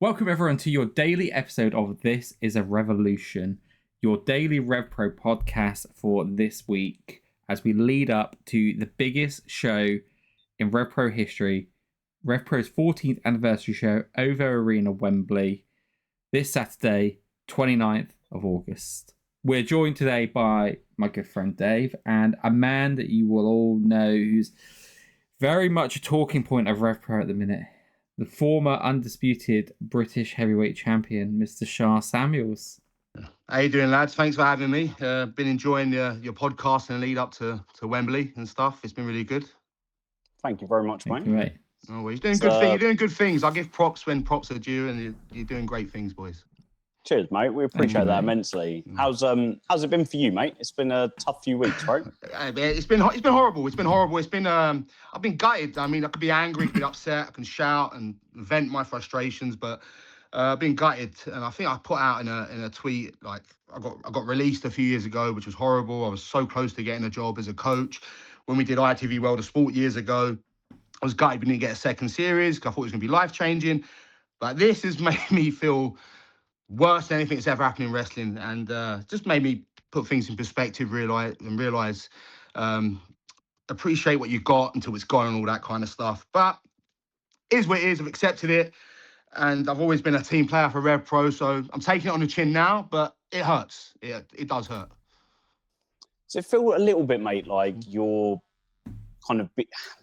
Welcome everyone to your daily episode of This is a Revolution, your daily RevPro podcast for this week as we lead up to the biggest show in RevPro history, RevPro's 14th anniversary show, OVO Arena, Wembley, this Saturday, 29th of August. We're joined today by my good friend Dave and a man that you will all know who's very much a talking point of RevPro at the minute. The former undisputed British heavyweight champion, Mr. Sha Samuels. How you doing, lads? Thanks for having me. Been enjoying your podcast and lead up to Wembley and stuff. It's been really good. Thank you very much, Thank you, mate. Oh, well, you're doing good things. I give props when props are due, and you're doing great things, boys. Cheers, mate. We appreciate that immensely. How's it been for you, mate? It's been a tough few weeks, right? It's been horrible. It's been horrible. I've been gutted. I mean, I could be angry, could be upset, I can shout and vent my frustrations, but I've been gutted. And I think I put out in a tweet, like I got released a few years ago, which was horrible. I was so close to getting a job as a coach when we did ITV World of Sport years ago. I was gutted we didn't get a second series because I thought it was going to be life changing. But this has made me feel worse than anything that's ever happened in wrestling, and just made me put things in perspective, realize, appreciate what you got until it's gone and all that kind of stuff. But it is what it is. I've accepted it, and I've always been a team player for RevPro, so I'm taking it on the chin now, but it hurts. It does hurt. Does it feel a little bit, mate, like you're kind of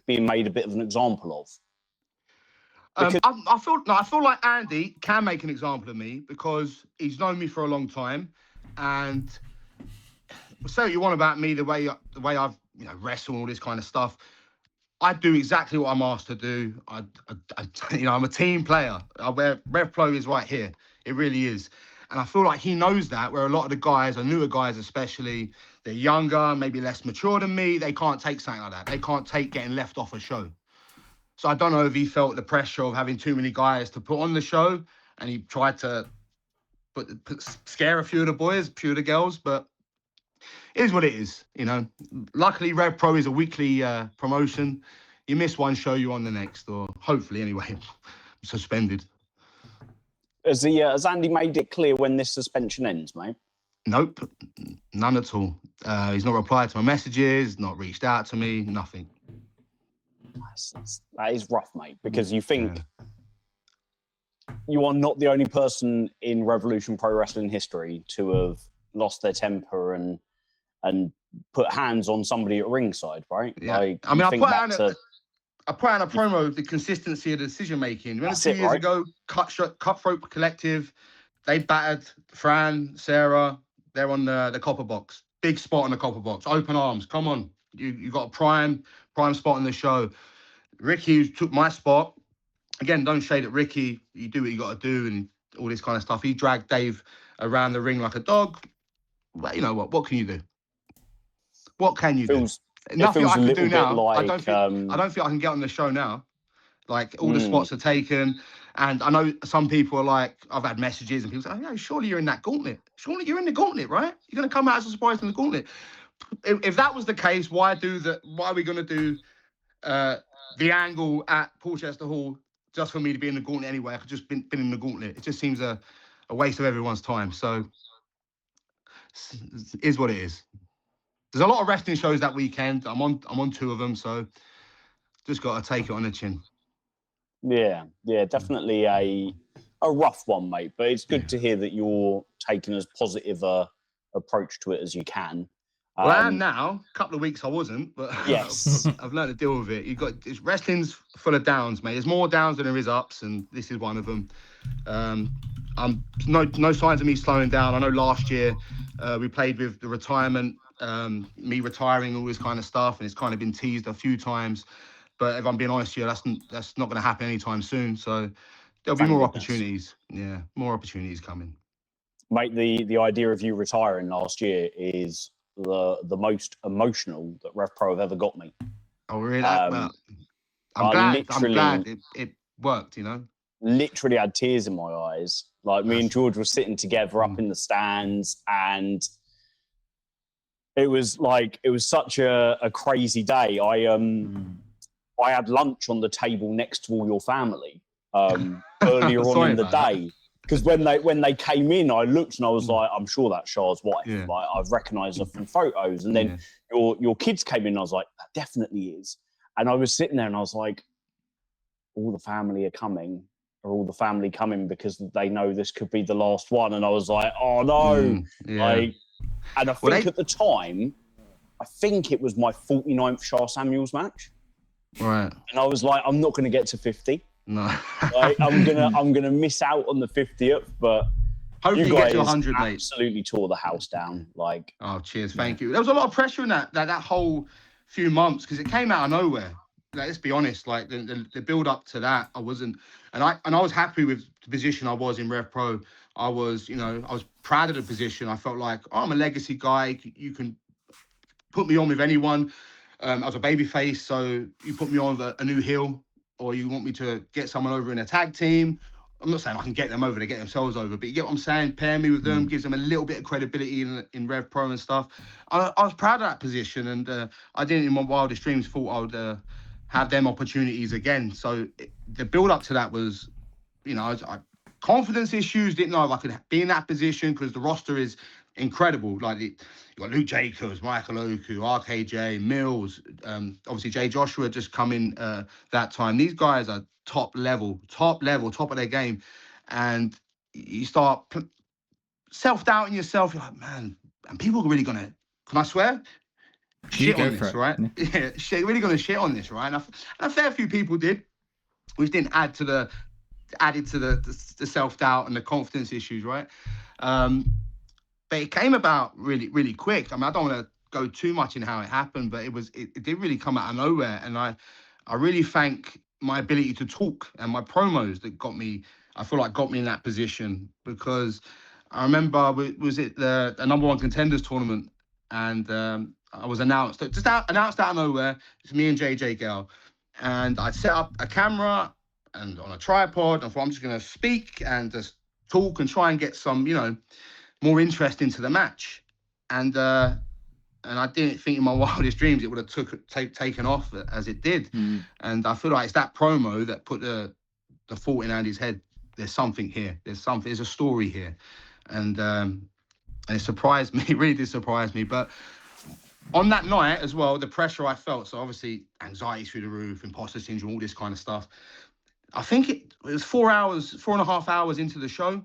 being made a bit of an example of? I feel like Andy can make an example of me because he's known me for a long time, and say what you want about me, the way I've wrestled and all this kind of stuff. I do exactly what I'm asked to do. I'm a team player. RevPro is right here. It really is, and I feel like he knows that. Where a lot of the guys, or newer guys especially, they're younger, maybe less mature than me. They can't take something like that. They can't take getting left off a show. So I don't know if he felt the pressure of having too many guys to put on the show, and he tried to scare a few of the boys, a few of the girls, but it is what it is, Luckily, RevPro is a weekly promotion. You miss one show, you're on the next, or hopefully anyway, suspended. Has Andy made it clear when this suspension ends, mate? Nope, none at all. He's not replied to my messages, not reached out to me, nothing. That is rough, mate, because you think you are not the only person in Revolution Pro Wrestling history to have lost their temper and put hands on somebody at ringside, right? Yeah. Like, I put out a promo of the consistency of the decision making. Remember 2 years ago, Cutthroat Collective, they battered Fran, Sarah. They're on the copper box, big spot on the copper box, open arms. Come on, you got a prime spot in the show. Ricky took my spot. Again, don't shade at Ricky. You do what you got to do and all this kind of stuff. He dragged Dave around the ring like a dog. But you know what? What can you do? What can you do? Nothing I can do now. I don't think I can get on the show now. Like, all the spots are taken. And I know some people are like, I've had messages and people say, oh, yeah, surely you're in that gauntlet. Surely you're in the gauntlet, right? You're going to come out as a surprise in the gauntlet. If that was the case, why are we going to do the angle at Portchester Hall just for me to be in the gauntlet anyway? I could just been in the gauntlet. It just seems a waste of everyone's time. So it is what it is. There's a lot of wrestling shows that weekend. I'm on 2 of them, so just got to take it on the chin. Yeah, definitely a rough one, mate. But it's good to hear that you're taking as positive a approach to it as you can. Well, I am now. A couple of weeks I wasn't, but yes, I've learned to deal with it. Wrestling's full of downs, mate. There's more downs than there is ups, and this is one of them. I'm no signs of me slowing down. I know last year we played with the retirement, me retiring, all this kind of stuff, and it's kind of been teased a few times. But if I'm being honest here, that's not going to happen anytime soon. So there'll be more opportunities. Yeah, more opportunities coming. Mate, the idea of you retiring last year is the most emotional that RevPro have ever got me. Oh, really? I'm glad it worked, Literally had tears in my eyes. Like, me and George were sitting together up in the stands, and it was such a crazy day. I had lunch on the table next to all your family, earlier on in the about day. Because when they came in, I looked and I was like, I'm sure that's Sha's wife. Yeah. Like, I've recognised her from photos. And then your kids came in, and I was like, that definitely is. And I was sitting there and I was like, all the family are coming, or all the family coming because they know this could be the last one. And I was like, oh no. Like, and I think at the time, I think it was my 49th Sha Samuels match. Right. And I was like, I'm not going to get to 50. No. Like, I'm gonna miss out on the 50th, but hopefully you guys get to 100, mate. Absolutely tore the house down. Like, oh, cheers, thank you. There was a lot of pressure in that whole few months because it came out of nowhere. Like, let's be honest, like the build up to that, I wasn't, and I was happy with the position I was in RevPro. I was proud of the position. I felt like, oh, I'm a legacy guy. You can put me on with anyone. I was a baby face, so you put me on with a new heel, or you want me to get someone over in a tag team. I'm not saying I can get them over, they get themselves over, but you get what I'm saying? Pair me with them, gives them a little bit of credibility in RevPro and stuff. I was proud of that position, and I didn't in my wildest dreams thought I would have them opportunities again. So the build up to that was, I confidence issues, didn't know if I could be in that position because the roster is incredible. Like, you got Luke Jacobs, Michael Oku, RKJ, Mills, obviously Jay Joshua just come in that time. These guys are top level, top of their game. And you start self-doubting yourself. You're like, man, and people are really going to, can I swear? Shit on this, right? Yeah, really going to shit on this, right? And a fair few people did, which didn't added to the self-doubt and the confidence issues, right? But it came about really, really quick. I mean, I don't want to go too much in how it happened, but it did really come out of nowhere. And I really thank my ability to talk and my promos that got me in that position, because I remember, was it the number one contenders tournament? And I was announced out of nowhere. It's me and JJ Gale. And I set up a camera and on a tripod. I thought, I'm just going to speak and just talk and try and get some, more interest into the match. And I didn't think in my wildest dreams it would have taken off as it did. And I feel like it's that promo that put the thought in Andy's head. There's something here. There's a story here. And it surprised me, really did surprise me. But on that night as well, the pressure I felt, so obviously anxiety through the roof, imposter syndrome, all this kind of stuff. I think it was 4.5 hours into the show.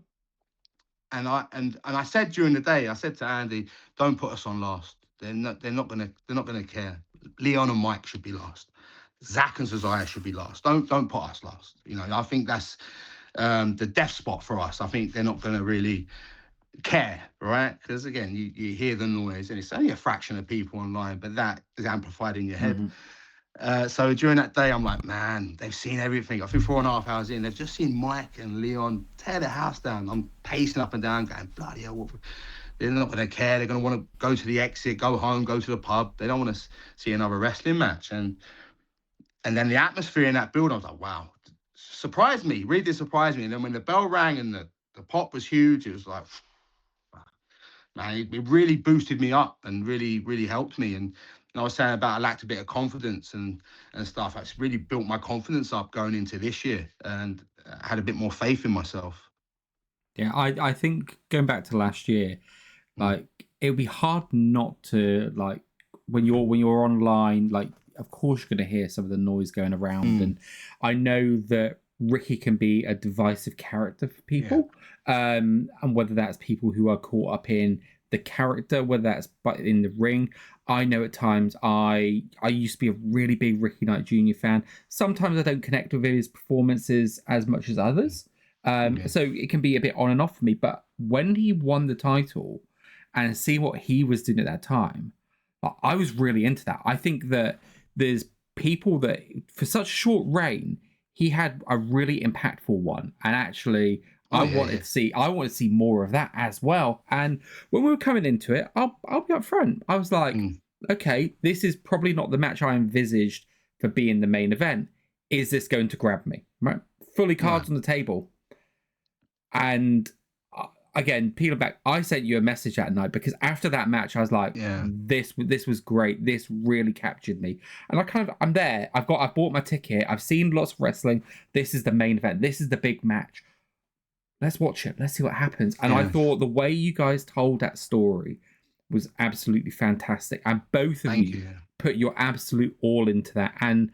And I said during the day, I said to Andy, don't put us on last. They're not gonna care. Leon and Mike should be last. Zach and Zazaya should be last. Don't put us last. I think that's the death spot for us. I think they're not gonna really care, right? Because again, you hear the noise, and it's only a fraction of people online, but that is amplified in your head. So during that day, I'm like, man, they've seen everything. I think 4.5 hours in, they've just seen Mike and Leon tear the house down. I'm pacing up and down, going, bloody hell, they're not going to care. They're going to want to go to the exit, go home, go to the pub. They don't want to see another wrestling match. And then the atmosphere in that building, I was like, wow, surprised me, really did surprise me. And then when the bell rang and the pop was huge, it was like, man, it really boosted me up and really, really helped me. And I was saying about I lacked a bit of confidence and stuff. It's really built my confidence up going into this year, and I had a bit more faith in myself. Yeah, I think going back to last year, like, it would be hard not to, like, when you're online, like, of course you're going to hear some of the noise going around. And I know that Ricky can be a divisive character for people, and whether that's people who are caught up in the character, whether that's in the ring. I know at times I used to be a really big Ricky Knight Jr. fan. Sometimes I don't connect with his performances as much as others. So it can be a bit on and off for me. But when he won the title and see what he was doing at that time, I was really into that. I think that there's people that, for such a short reign, he had a really impactful one. And actually, I wanted to see more of that as well. And when we were coming into it, I'll be up front. I was like, okay, this is probably not the match I envisaged for being the main event. Is this going to grab me? Right? Fully cards on the table. And again, peeling back, I sent you a message that night because after that match, I was like, this was great. This really captured me. And I'm there. I bought my ticket. I've seen lots of wrestling. This is the main event. This is the big match. Let's watch it. Let's see what happens. And I thought the way you guys told that story was absolutely fantastic. And both of you put your absolute all into that. And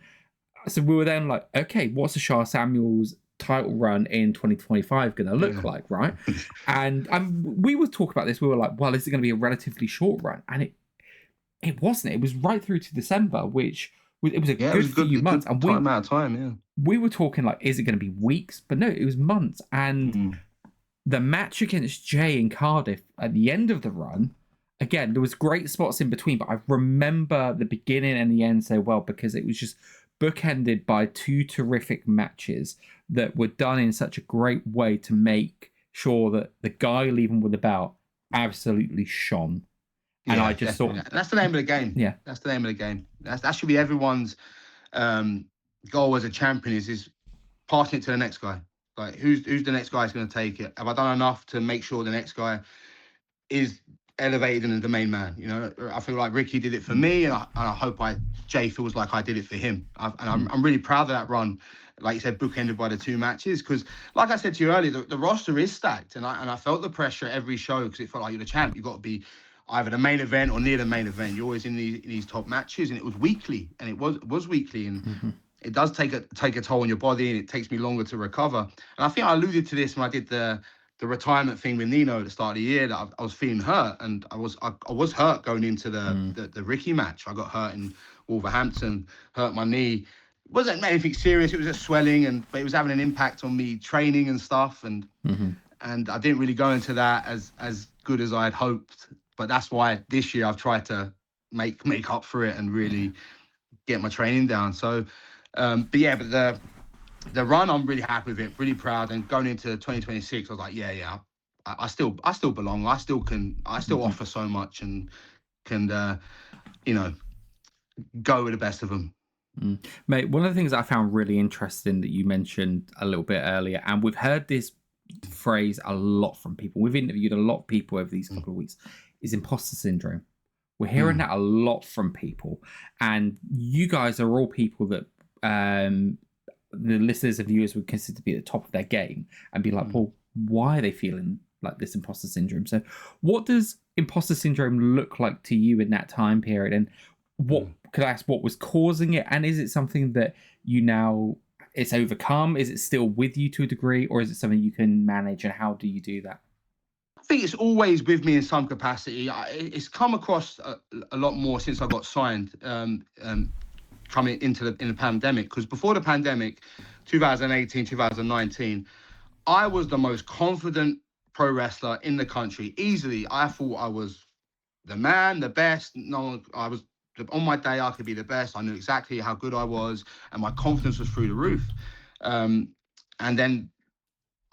so we were then like, okay, what's the Sha Samuels title run in 2025 going to look like, right? And we were talking about this. We were like, well, is it going to be a relatively short run? And it wasn't. It was right through to December, which it was a good few months. And amount of time, we were talking like, is it going to be weeks? But no, it was months. And the match against Jay in Cardiff at the end of the run, again, there was great spots in between, but I remember the beginning and the end so well because it was just bookended by two terrific matches that were done in such a great way to make sure that the guy leaving with the belt absolutely shone. And I just thought that's the name of the game. Yeah, that's the name of the game. That should be everyone's goal as a champion is passing it to the next guy. Like who's the next guy who's going to take it? Have I done enough to make sure the next guy is elevated into the main man? You know, I feel like Ricky did it for me, and I hope Jay feels like I did it for him. I'm really proud of that run. Like you said, bookended by the two matches, because like I said to you earlier, the roster is stacked, and I felt the pressure every show because it felt like you're the champ. You've got to be either the main event or near the main event. You're always in these top matches, and it was weekly, and it was weekly, and it does take a toll on your body, and it takes me longer to recover. And I think I alluded to this when I did the retirement thing with Nino at the start of the year, that I was feeling hurt, and I was hurt going into the Ricky match. I got hurt in Wolverhampton, hurt my knee. It wasn't anything serious. It was just swelling, but it was having an impact on me training and stuff. And I didn't really go into that as good as I had hoped. But that's why this year I've tried to make up for it and really get my training down. So, but the run, I'm really happy with it, really proud. And going into 2026, I was like, I still belong. I still offer so much and can, go with the best of them. Mate, one of the things I found really interesting that you mentioned a little bit earlier, and we've heard this phrase a lot from people. We've interviewed a lot of people over these couple of weeks, is imposter syndrome. We're hearing that a lot from people. And you guys are all people that the listeners and viewers would consider to be at the top of their game and be like, well, why are they feeling like this imposter syndrome? So what does imposter syndrome look like to you in that time period? And what could I ask, what was causing it? And is it something that it's overcome? Is it still with you to a degree, or is it something you can manage? And how do you do that? I think it's always with me in some capacity. It's come across a lot more since I got signed, coming in the pandemic. Because before the pandemic, 2018, 2019, I was the most confident pro wrestler in the country. Easily, I thought I was the man, the best. On my day, I could be the best. I knew exactly how good I was, and my confidence was through the roof. And then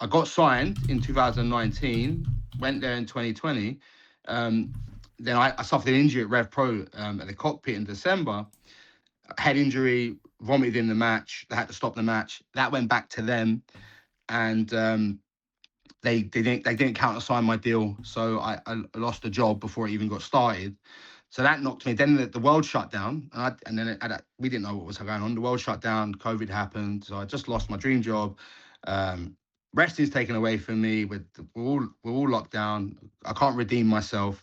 I got signed in 2019, went there in 2020. Then I suffered an injury at RevPro at the cockpit in December. Head injury, vomited in the match. They had to stop the match. That went back to them, and they didn't countersign my deal, so I lost the job before it even got started. So that knocked me. Then the world shut down, and then we didn't know what was going on. The world shut down, COVID happened, so I just lost my dream job. Wrestling's taken away from me. We're all locked down. I can't redeem myself,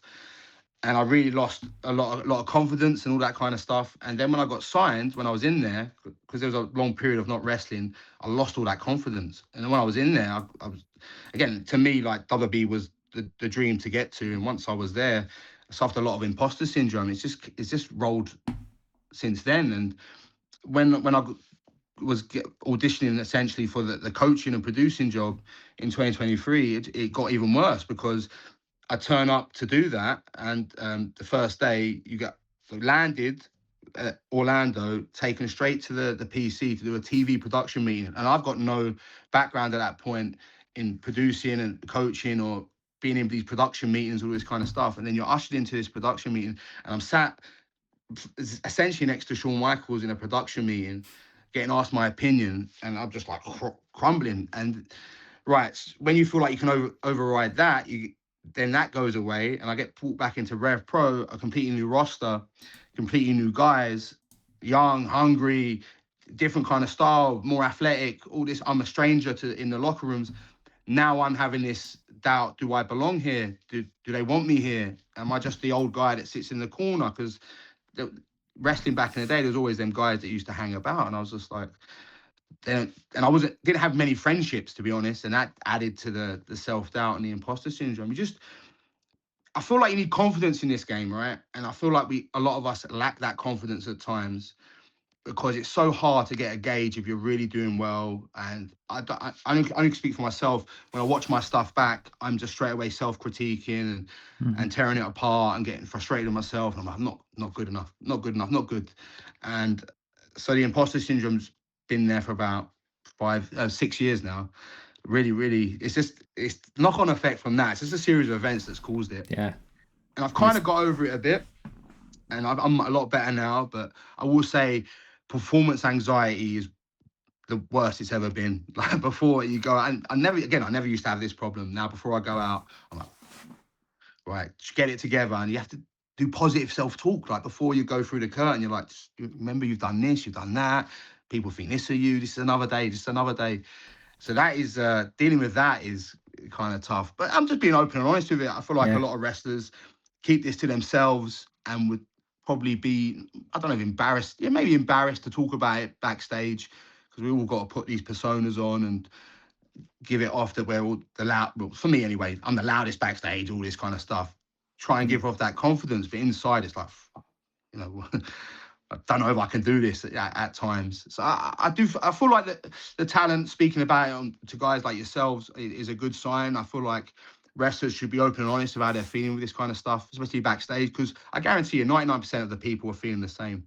and I really lost a lot of confidence and all that kind of stuff. And then when I got signed, when I was in there, because there was a long period of not wrestling, I lost all that confidence. And then when I was in there, I was, again, to me, like WWE was the dream to get to. And once I was there, I suffered a lot of imposter syndrome. It's just rolled since then. And when I was auditioning essentially for the coaching and producing job in 2023, it got even worse, because I turn up to do that, and the first day landed at Orlando, taken straight to the PC to do a TV production meeting. And I've got no background at that point in producing and coaching or being in these production meetings, all this kind of stuff. And then you're ushered into this production meeting, and I'm sat essentially next to Shawn Michaels in a production meeting, getting asked my opinion, and I'm just like crumbling. And right, when you feel like you can override that, then that goes away, and I get pulled back into RevPro, a completely new roster, completely new guys, young, hungry, different kind of style, more athletic, all this. I'm a stranger in the locker rooms. Now I'm having this doubt: do I belong here? Do they want me here? Am I just the old guy that sits in the corner? Because wrestling back in the day, there's always them guys that used to hang about, and I was just like, and I didn't have many friendships, to be honest, and that added to the self-doubt and the imposter syndrome. I feel like you need confidence in this game, right? And I feel like a lot of us lack that confidence at times, because it's so hard to get a gauge if you're really doing well. And I only speak for myself. When I watch my stuff back, I'm just straight away self-critiquing and tearing it apart and getting frustrated with myself. And I'm like, not good enough, not good enough, not good. And so the imposter syndrome's been there for about 6 years now. Really, it's knock-on effect from that. It's just a series of events that's caused it. Yeah. And I've kind of got over it a bit, and I'm a lot better now. But I will say, performance anxiety is the worst it's ever been. Like, before you go, and I never used to have this problem. Now, before I go out, I'm like, right, just get it together, and you have to do positive self-talk. Like, before you go through the curtain, you're like, remember, you've done this, you've done that. People think this of you. This is another day. Just another day. So that is dealing with that is kind of tough. But I'm just being open and honest with it. I feel like a lot of wrestlers keep this to themselves and would probably be, I don't know, embarrassed. Yeah, maybe embarrassed to talk about it backstage, because we all got to put these personas on and give it off that we're all the loud. Well, for me anyway, I'm the loudest backstage, all this kind of stuff. Try and give off that confidence, but inside it's like, you know, I don't know if I can do this at times. So I feel like the talent, speaking about it to guys like yourselves, is a good sign. I feel like wrestlers should be open and honest about their feeling with this kind of stuff, especially backstage, because I guarantee you 99% of the people are feeling the same.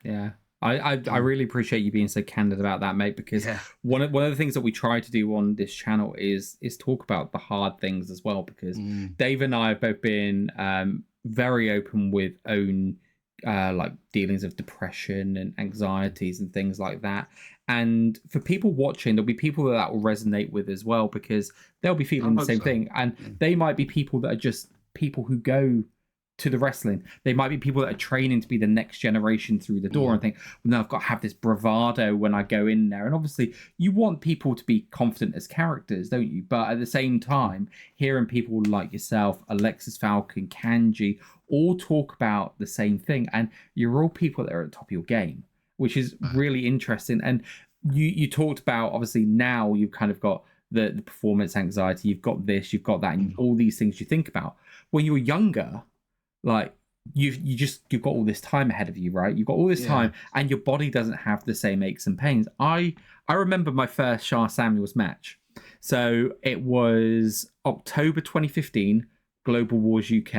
Yeah. I really appreciate you being so candid about that, mate, because one of the things that we try to do on this channel is talk about the hard things as well, because Dave and I have both been very open with own like dealings of depression and anxieties and things like that. And for people watching, there'll be people that will resonate with as well, because they'll be feeling the same thing. And they might be people that are just people who go to the wrestling. They might be people that are training to be the next generation through the door and think, well, no, I've got to have this bravado when I go in there. And obviously you want people to be confident as characters, don't you? But at the same time, hearing people like yourself, Alexis Falcon, Kanji, all talk about the same thing, and you're all people that are at the top of your game, which is really interesting. And you talked about, obviously now you've kind of got the performance anxiety, you've got this, you've got that, and all these things you think about. When you were younger, like you've got all this time ahead of you, right? You've got all this time, and your body doesn't have the same aches and pains. I remember my first Sha Samuels match. So it was October 2015, Global Wars UK,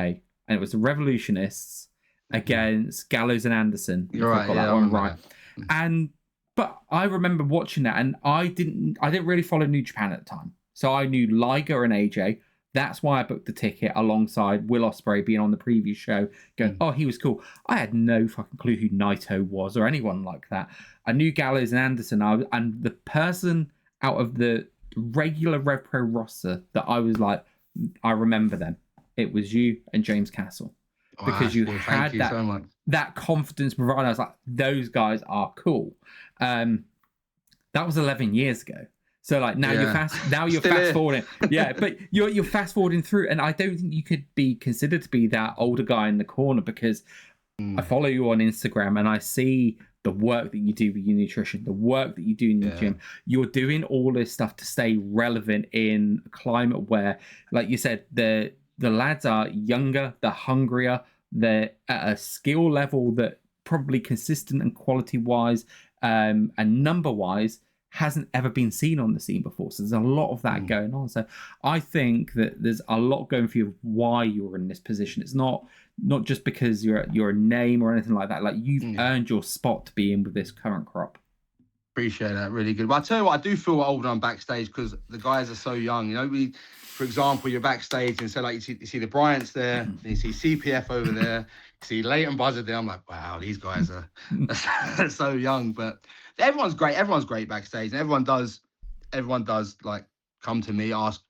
and it was the Revolutionists against Gallows and Anderson. You're right, got that one right. But I remember watching that, and I didn't really follow New Japan at the time, so I knew Liger and AJ. That's why I booked the ticket alongside Will Ospreay being on the previous show, going, oh, he was cool. I had no fucking clue who Naito was or anyone like that. I knew Gallows and Anderson, and the person out of the regular RevPro roster that I was like, I remember them. It was you and James Castle. Because you had that confidence. And I was like, those guys are cool. That was 11 years ago. So like now you're fast forwarding. Yeah, but you're fast forwarding through, and I don't think you could be considered to be that older guy in the corner, because I follow you on Instagram and I see the work that you do with your nutrition, the work that you do in the gym. You're doing all this stuff to stay relevant in a climate where, like you said, the lads are younger, they're hungrier, they're at a skill level that probably consistent and quality wise and number wise hasn't ever been seen on the scene before. So there's a lot of that going on. So I think that there's a lot going for you why you're in this position. It's not just because you're a name or anything like that. Like you've earned your spot to be in with this current crop. Appreciate that. Really good. But I tell you what, I do feel old when I'm backstage because the guys are so young. You know, for example, you're backstage and so like you see the Bryants there, and you see CPF over there, you see Leighton Buzzard there. I'm like, wow, these guys are so young. But everyone's great. Everyone's great backstage, and everyone does like come to me, ask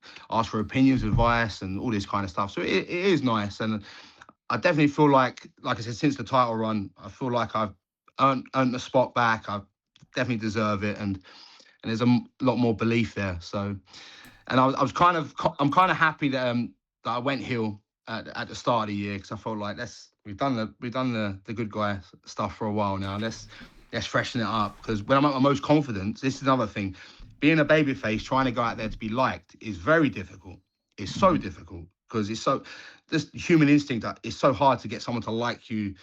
for opinions, advice, and all this kind of stuff. So it is nice, and I definitely feel like I said, since the title run, I feel like I've earned the spot back. I definitely deserve it, and there's a lot more belief there. So, and I'm kind of happy that I went heel at the start of the year, because I felt like we've done the good guy stuff for a while now. Let's freshen it up, because when I'm at my most confident, this is another thing. Being a babyface, trying to go out there to be liked is very difficult. It's so difficult, because it's so this human instinct. It's so hard to get someone to like you,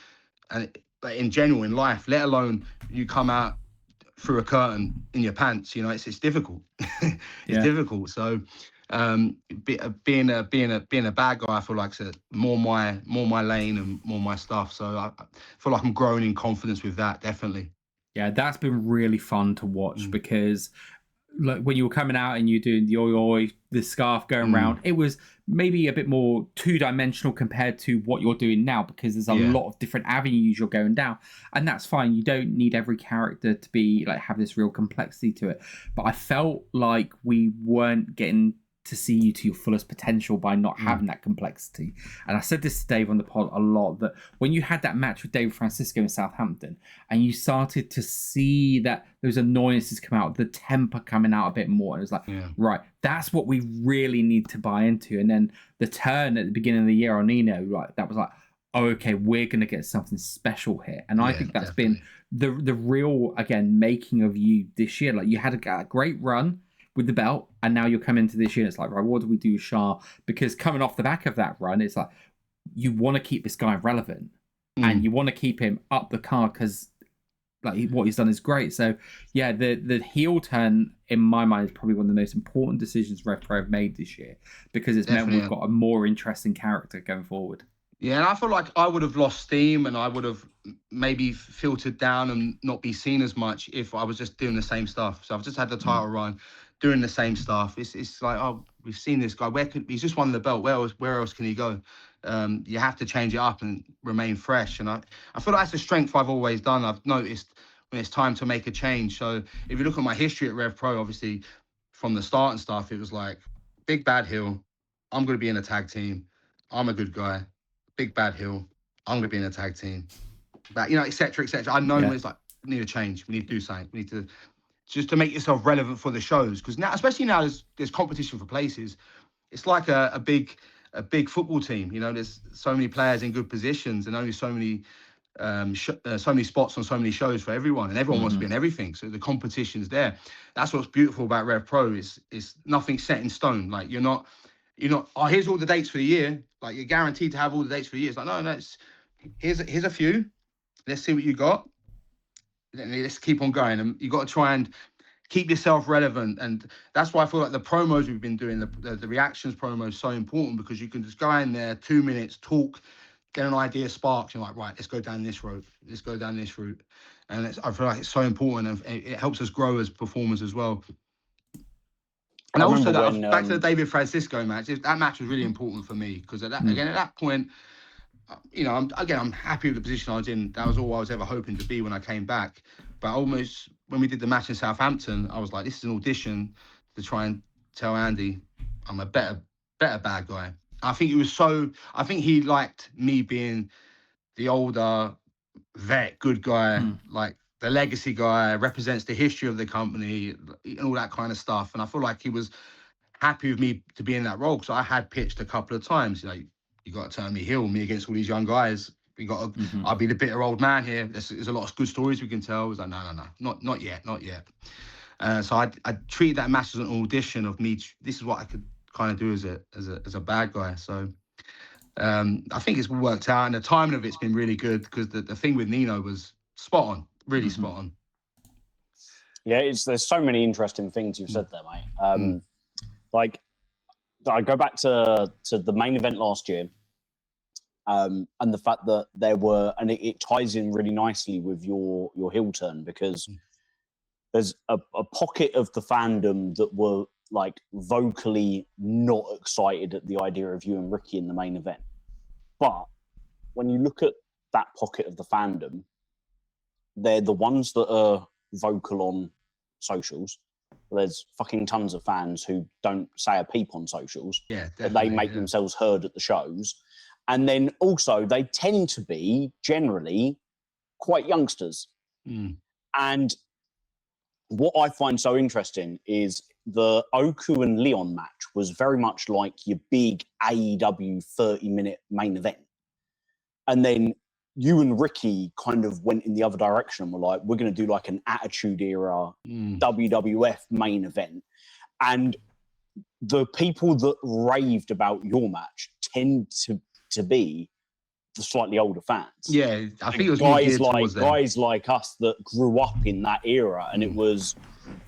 but in general in life, let alone you come out through a curtain in your pants. You know, it's difficult. It's difficult. So being a bad guy, I feel like it's more my lane and more my stuff. So I feel like I'm growing in confidence with that, definitely. Yeah, that's been really fun to watch, because like when you were coming out and you're doing the oi, the scarf going around, it was maybe a bit more two-dimensional compared to what you're doing now, because there's a lot of different avenues you're going down, and that's fine. You don't need every character to be like have this real complexity to it, but I felt like we weren't getting to see you to your fullest potential by not having that complexity. And I said this to Dave on the pod a lot, that when you had that match with David Francisco in Southampton and you started to see that those annoyances come out, the temper coming out a bit more, and it was like, right, that's what we really need to buy into. And then the turn at the beginning of the year on Nino, right, that was like, oh, okay, we're going to get something special here. And I think that's been the real, again, making of you this year. Like, you had a great run with the belt, and now you're coming to this year, it's like, right, what do we do with Sha? Because coming off the back of that run, it's like, you want to keep this guy relevant, and you want to keep him up the card, because like what he's done is great. So yeah, the heel turn in my mind is probably one of the most important decisions RevPro have made this year, because it's meant we've got a more interesting character going forward. Yeah, and I feel like I would have lost steam, and I would have maybe filtered down and not be seen as much if I was just doing the same stuff. So I've just had the title run, doing the same stuff. It's like, oh, we've seen this guy. He's just won the belt. Where else can he go? You have to change it up and remain fresh. And I feel like that's a strength I've always done. I've noticed when it's time to make a change. So if you look at my history at RevPro, obviously from the start and stuff, it was like big bad heel. I'm going to be in a tag team. I'm a good guy. Big bad heel. I'm going to be in a tag team. But, et cetera, et cetera. I know it's like, we need a change. We need to do something. We need to just to make yourself relevant for the shows. Because now, especially now, there's competition for places. It's like a big football team. You know, there's so many players in good positions, and only so many spots on so many shows for everyone, and everyone wants to be in everything. So the competition's there. That's what's beautiful about RevPro. Is nothing set in stone. Like you're not, oh, here's all the dates for the year. Like you're guaranteed to have all the dates for the year. It's like, no, here's a few. Let's see what you got. Let's keep on going. And you got to try and keep yourself relevant. And that's why I feel like the promos we've been doing, the reactions promos, so important, because you can just go in there, 2 minutes, talk, get an idea sparks. You're like, right, let's go down this road. Let's go down this route. And I feel like it's so important, and it helps us grow as performers as well. And also, back to the David Francisco match. That match was really important for me, because at that point, I'm happy with the position I was in. That was all I was ever hoping to be when I came back. But almost when we did the match in Southampton, I was like, this is an audition to try and tell Andy I'm a better bad guy. I think he liked me being the older vet, good guy, like the legacy guy, represents the history of the company and all that kind of stuff. And I feel like he was happy with me to be in that role, because I had pitched a couple of times, you got to turn me heel, me against all these young guys. I'll be the bitter old man here. There's a lot of good stories we can tell. I was like, no, not yet. So I treated that match as an audition of me. This is what I could kind of do as a bad guy. So I think it's worked out, and the timing of it's been really good, because the thing with Nino was spot on, really spot on. Yeah, there's so many interesting things you've said there, mate. Like, I go back to the main event last year, and the fact that there were, and it ties in really nicely with your heel turn, because there's a pocket of the fandom that were like vocally not excited at the idea of you and Ricky in the main event. But when you look at that pocket of the fandom, they're the ones that are vocal on socials. There's fucking tons of fans who don't say a peep on socials, Yeah, but they make themselves heard at the shows. And then also they tend to be generally quite youngsters. And what I find so interesting is the Oku and Leon match was very much like your big AEW 30-minute main event. And then you and Ricky kind of went in the other direction and were like, we're going to do like an Attitude Era WWF main event. And the people that raved about your match tend to be the slightly older fans. Yeah, I think it was guys like us that grew up in that era. And it was,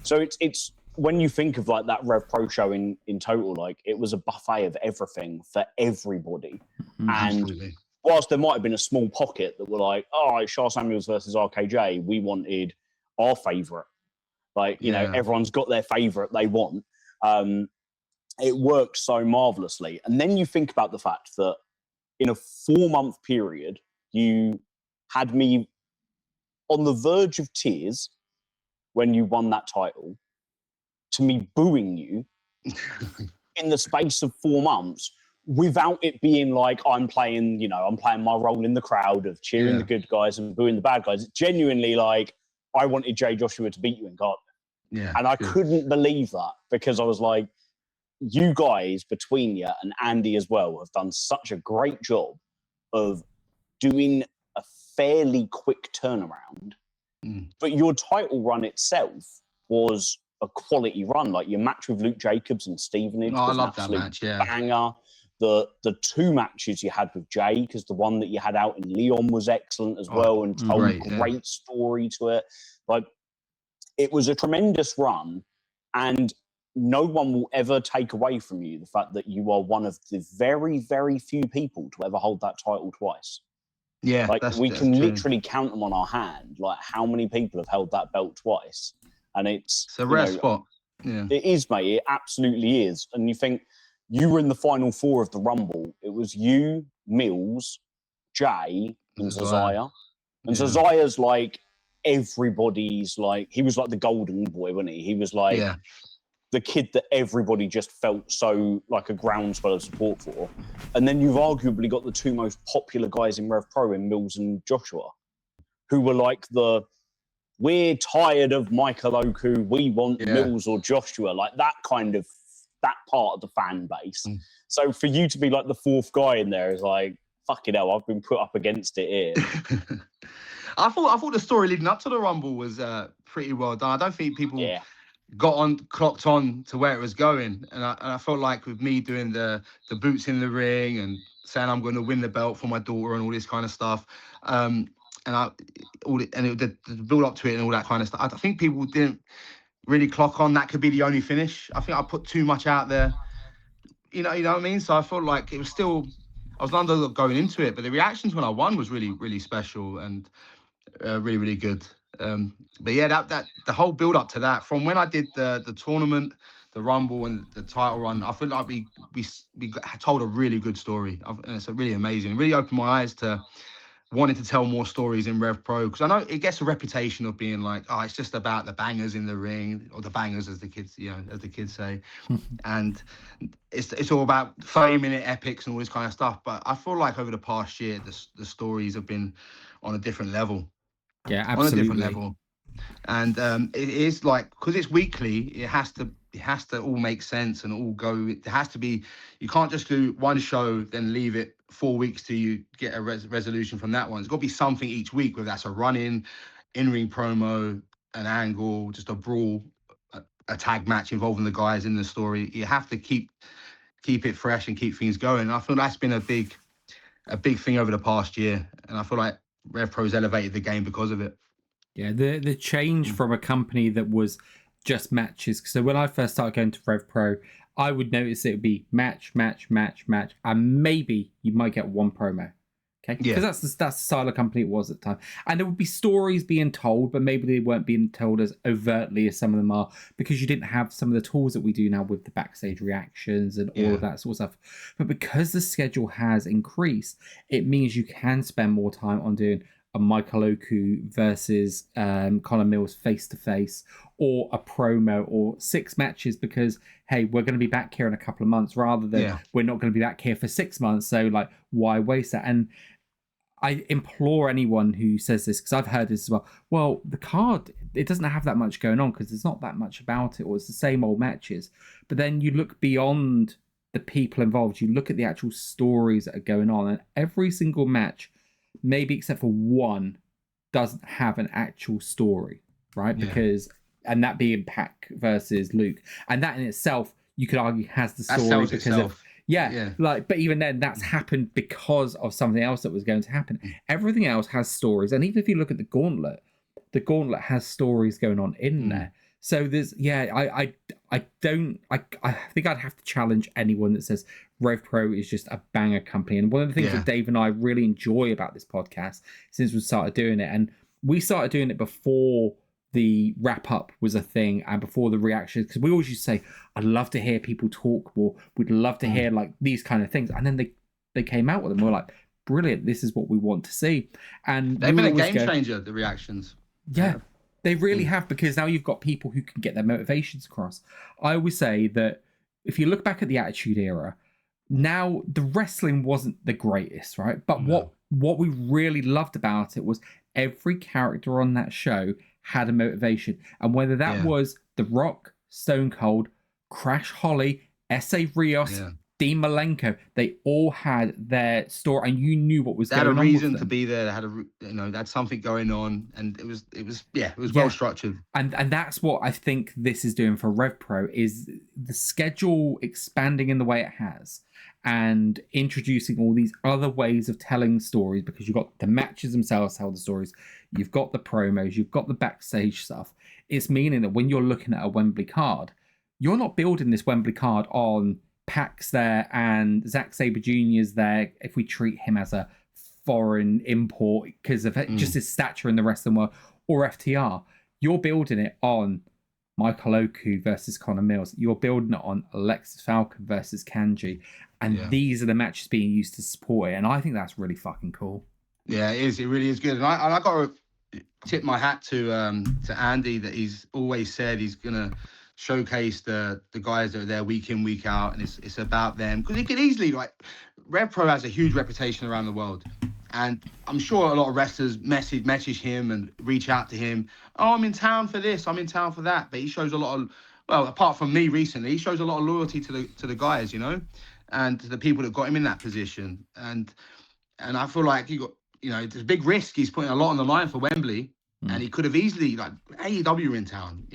so it's when you think of like that RevPro show in total, like it was a buffet of everything for everybody. And absolutely. Whilst there might have been a small pocket that were like, oh, Sha Samuels versus RKJ, we wanted our favourite. Like, you know, everyone's got their favourite they want. It worked so marvellously. And then you think about the fact that in a 4-month period, you had me on the verge of tears when you won that title, to me booing you in the space of 4 months, without it being like I'm playing my role in the crowd of cheering the good guys and booing the bad guys. It's genuinely like I wanted Jay Joshua to beat you in Garden. Yeah. And I couldn't believe that, because I was like, you guys between you and Andy as well have done such a great job of doing a fairly quick turnaround. But your title run itself was a quality run. Like your match with Luke Jacobs and Stevenage was an absolute banger. The 2 matches you had with Jay, because the one that you had out in Leon was excellent as well, and told a great story to it. Like, it was a tremendous run, and no one will ever take away from you the fact that you are one of the very, very few people to ever hold that title twice. Yeah, like we can literally count them on our hand, like how many people have held that belt twice, and it's a rare spot. Yeah, it is, mate. It absolutely is. And you think you were in the final 4 of the Rumble. It was you, Mills, Jay, and Zazaya. And Zazaya's like everybody's like, he was like the golden boy, wasn't he? He was like the kid that everybody just felt so like a groundswell of support for. And then you've arguably got the 2 most popular guys in RevPro in Mills and Joshua, who were like we're tired of Michael Oku, we want Mills or Joshua, like that part of the fan base. So for you to be like the 4th guy in there is like, fucking hell, I've been put up against it here. I thought the story leading up to the Rumble was pretty well done. I don't think people clocked on to where it was going, and I felt like with me doing the boots in the ring and saying I'm going to win the belt for my daughter and all this kind of stuff, the build up to it and all that kind of stuff. I think people didn't really clock on that could be the only finish. I think I put too much out there. You know what I mean? So I felt like it was still, I was an underdog going into it, but the reactions when I won was really, really special and really, really good. But yeah, that the whole build up to that, from when I did the tournament, the Rumble and the title run, I feel like we told a really good story. And it's really amazing. It really opened my eyes to wanting to tell more stories in RevPro, because I know it gets a reputation of being like, oh, it's just about the bangers in the ring, or the bangers as the kids say, and it's all about 30-minute epics and all this kind of stuff. But I feel like over the past year, the stories have been on a different level. Yeah, absolutely. On a different level. And it is like, because it's weekly, it has to all make sense and all go. It has to be, you can't just do one show then leave it 4 weeks till you get a resolution from that one. It's got to be something each week, whether that's a run-in ring promo, an angle, just a brawl, a tag match involving the guys in the story. You have to keep it fresh and keep things going. And I feel that's been a big thing over the past year, and I feel like RevPro's elevated the game because of it. Yeah, the change from a company that was just matches. So when I first started going to RevPro, I would notice it would be match, and maybe you might get one promo. Okay, because that's the style of company it was at the time, and there would be stories being told, but maybe they weren't being told as overtly as some of them are, because you didn't have some of the tools that we do now with the backstage reactions and all of that sort of stuff. But because the schedule has increased, it means you can spend more time on doing a Michael Oku versus Conor Mills face to face, or a promo, or 6 matches because, hey, we're going to be back here in a couple of months, rather than we're not going to be back here for 6 months. So, like, why waste that? And I implore anyone who says this, because I've heard this as well. Well, the card, it doesn't have that much going on because there's not that much about it, or it's the same old matches. But then you look beyond the people involved, you look at the actual stories that are going on, and every single match, maybe except for one, doesn't have an actual story, right? Because, and that being Pac versus Luke, and that in itself, you could argue, has the story because of like, but even then, that's happened because of something else that was going to happen. Everything else has stories, and even if you look at the Gauntlet has stories going on in there. So there's, I think I'd have to challenge anyone that says RevPro is just a banger company. And one of the things that Dave and I really enjoy about this podcast since we started doing it, and we started doing it before the wrap up was a thing and before the reactions, because we always used to say, I'd love to hear people talk more. We'd love to hear like these kind of things. And then they came out with them. We're like, brilliant. This is what we want to see. And they've been a game changer, the reactions. Yeah. They really have, because now you've got people who can get their motivations across. I always say that if you look back at the Attitude Era, now the wrestling wasn't the greatest, right? But what we really loved about it was every character on that show had a motivation. And whether that was The Rock, Stone Cold, Crash Holly, S.A. Rios, Dean Malenko, they all had their story, and you knew what was going on. They had a reason to be there. They had they had something going on, and it was well structured. And that's what I think this is doing for RevPro, is the schedule expanding in the way it has, and introducing all these other ways of telling stories, because you've got the matches themselves tell the stories, you've got the promos, you've got the backstage stuff. It's meaning that when you're looking at a Wembley card, you're not building this Wembley card on Pac's there and Zack Sabre Jr.'s there, if we treat him as a foreign import because of just his stature in the wrestling world, or FTR. You're building it on Michael Oku versus Conor Mills. You're building it on Alexis Falcon versus Kanji. And these are the matches being used to support it. And I think that's really fucking cool. Yeah, it is. It really is good. And I got to tip my hat to Andy, that he's always said he's going to showcase the guys that are there week in, week out, and it's about them, because it could easily, like, RevPro has a huge reputation around the world, and I'm sure a lot of wrestlers message him and reach out to him. Oh, I'm in town for this, I'm in town for that. But he shows a lot of, well, apart from me recently, he shows a lot of loyalty to the guys, and to the people that got him in that position. And I feel like he got, it's a big risk. He's putting a lot on the line for Wembley, and he could have easily, like, AEW in town,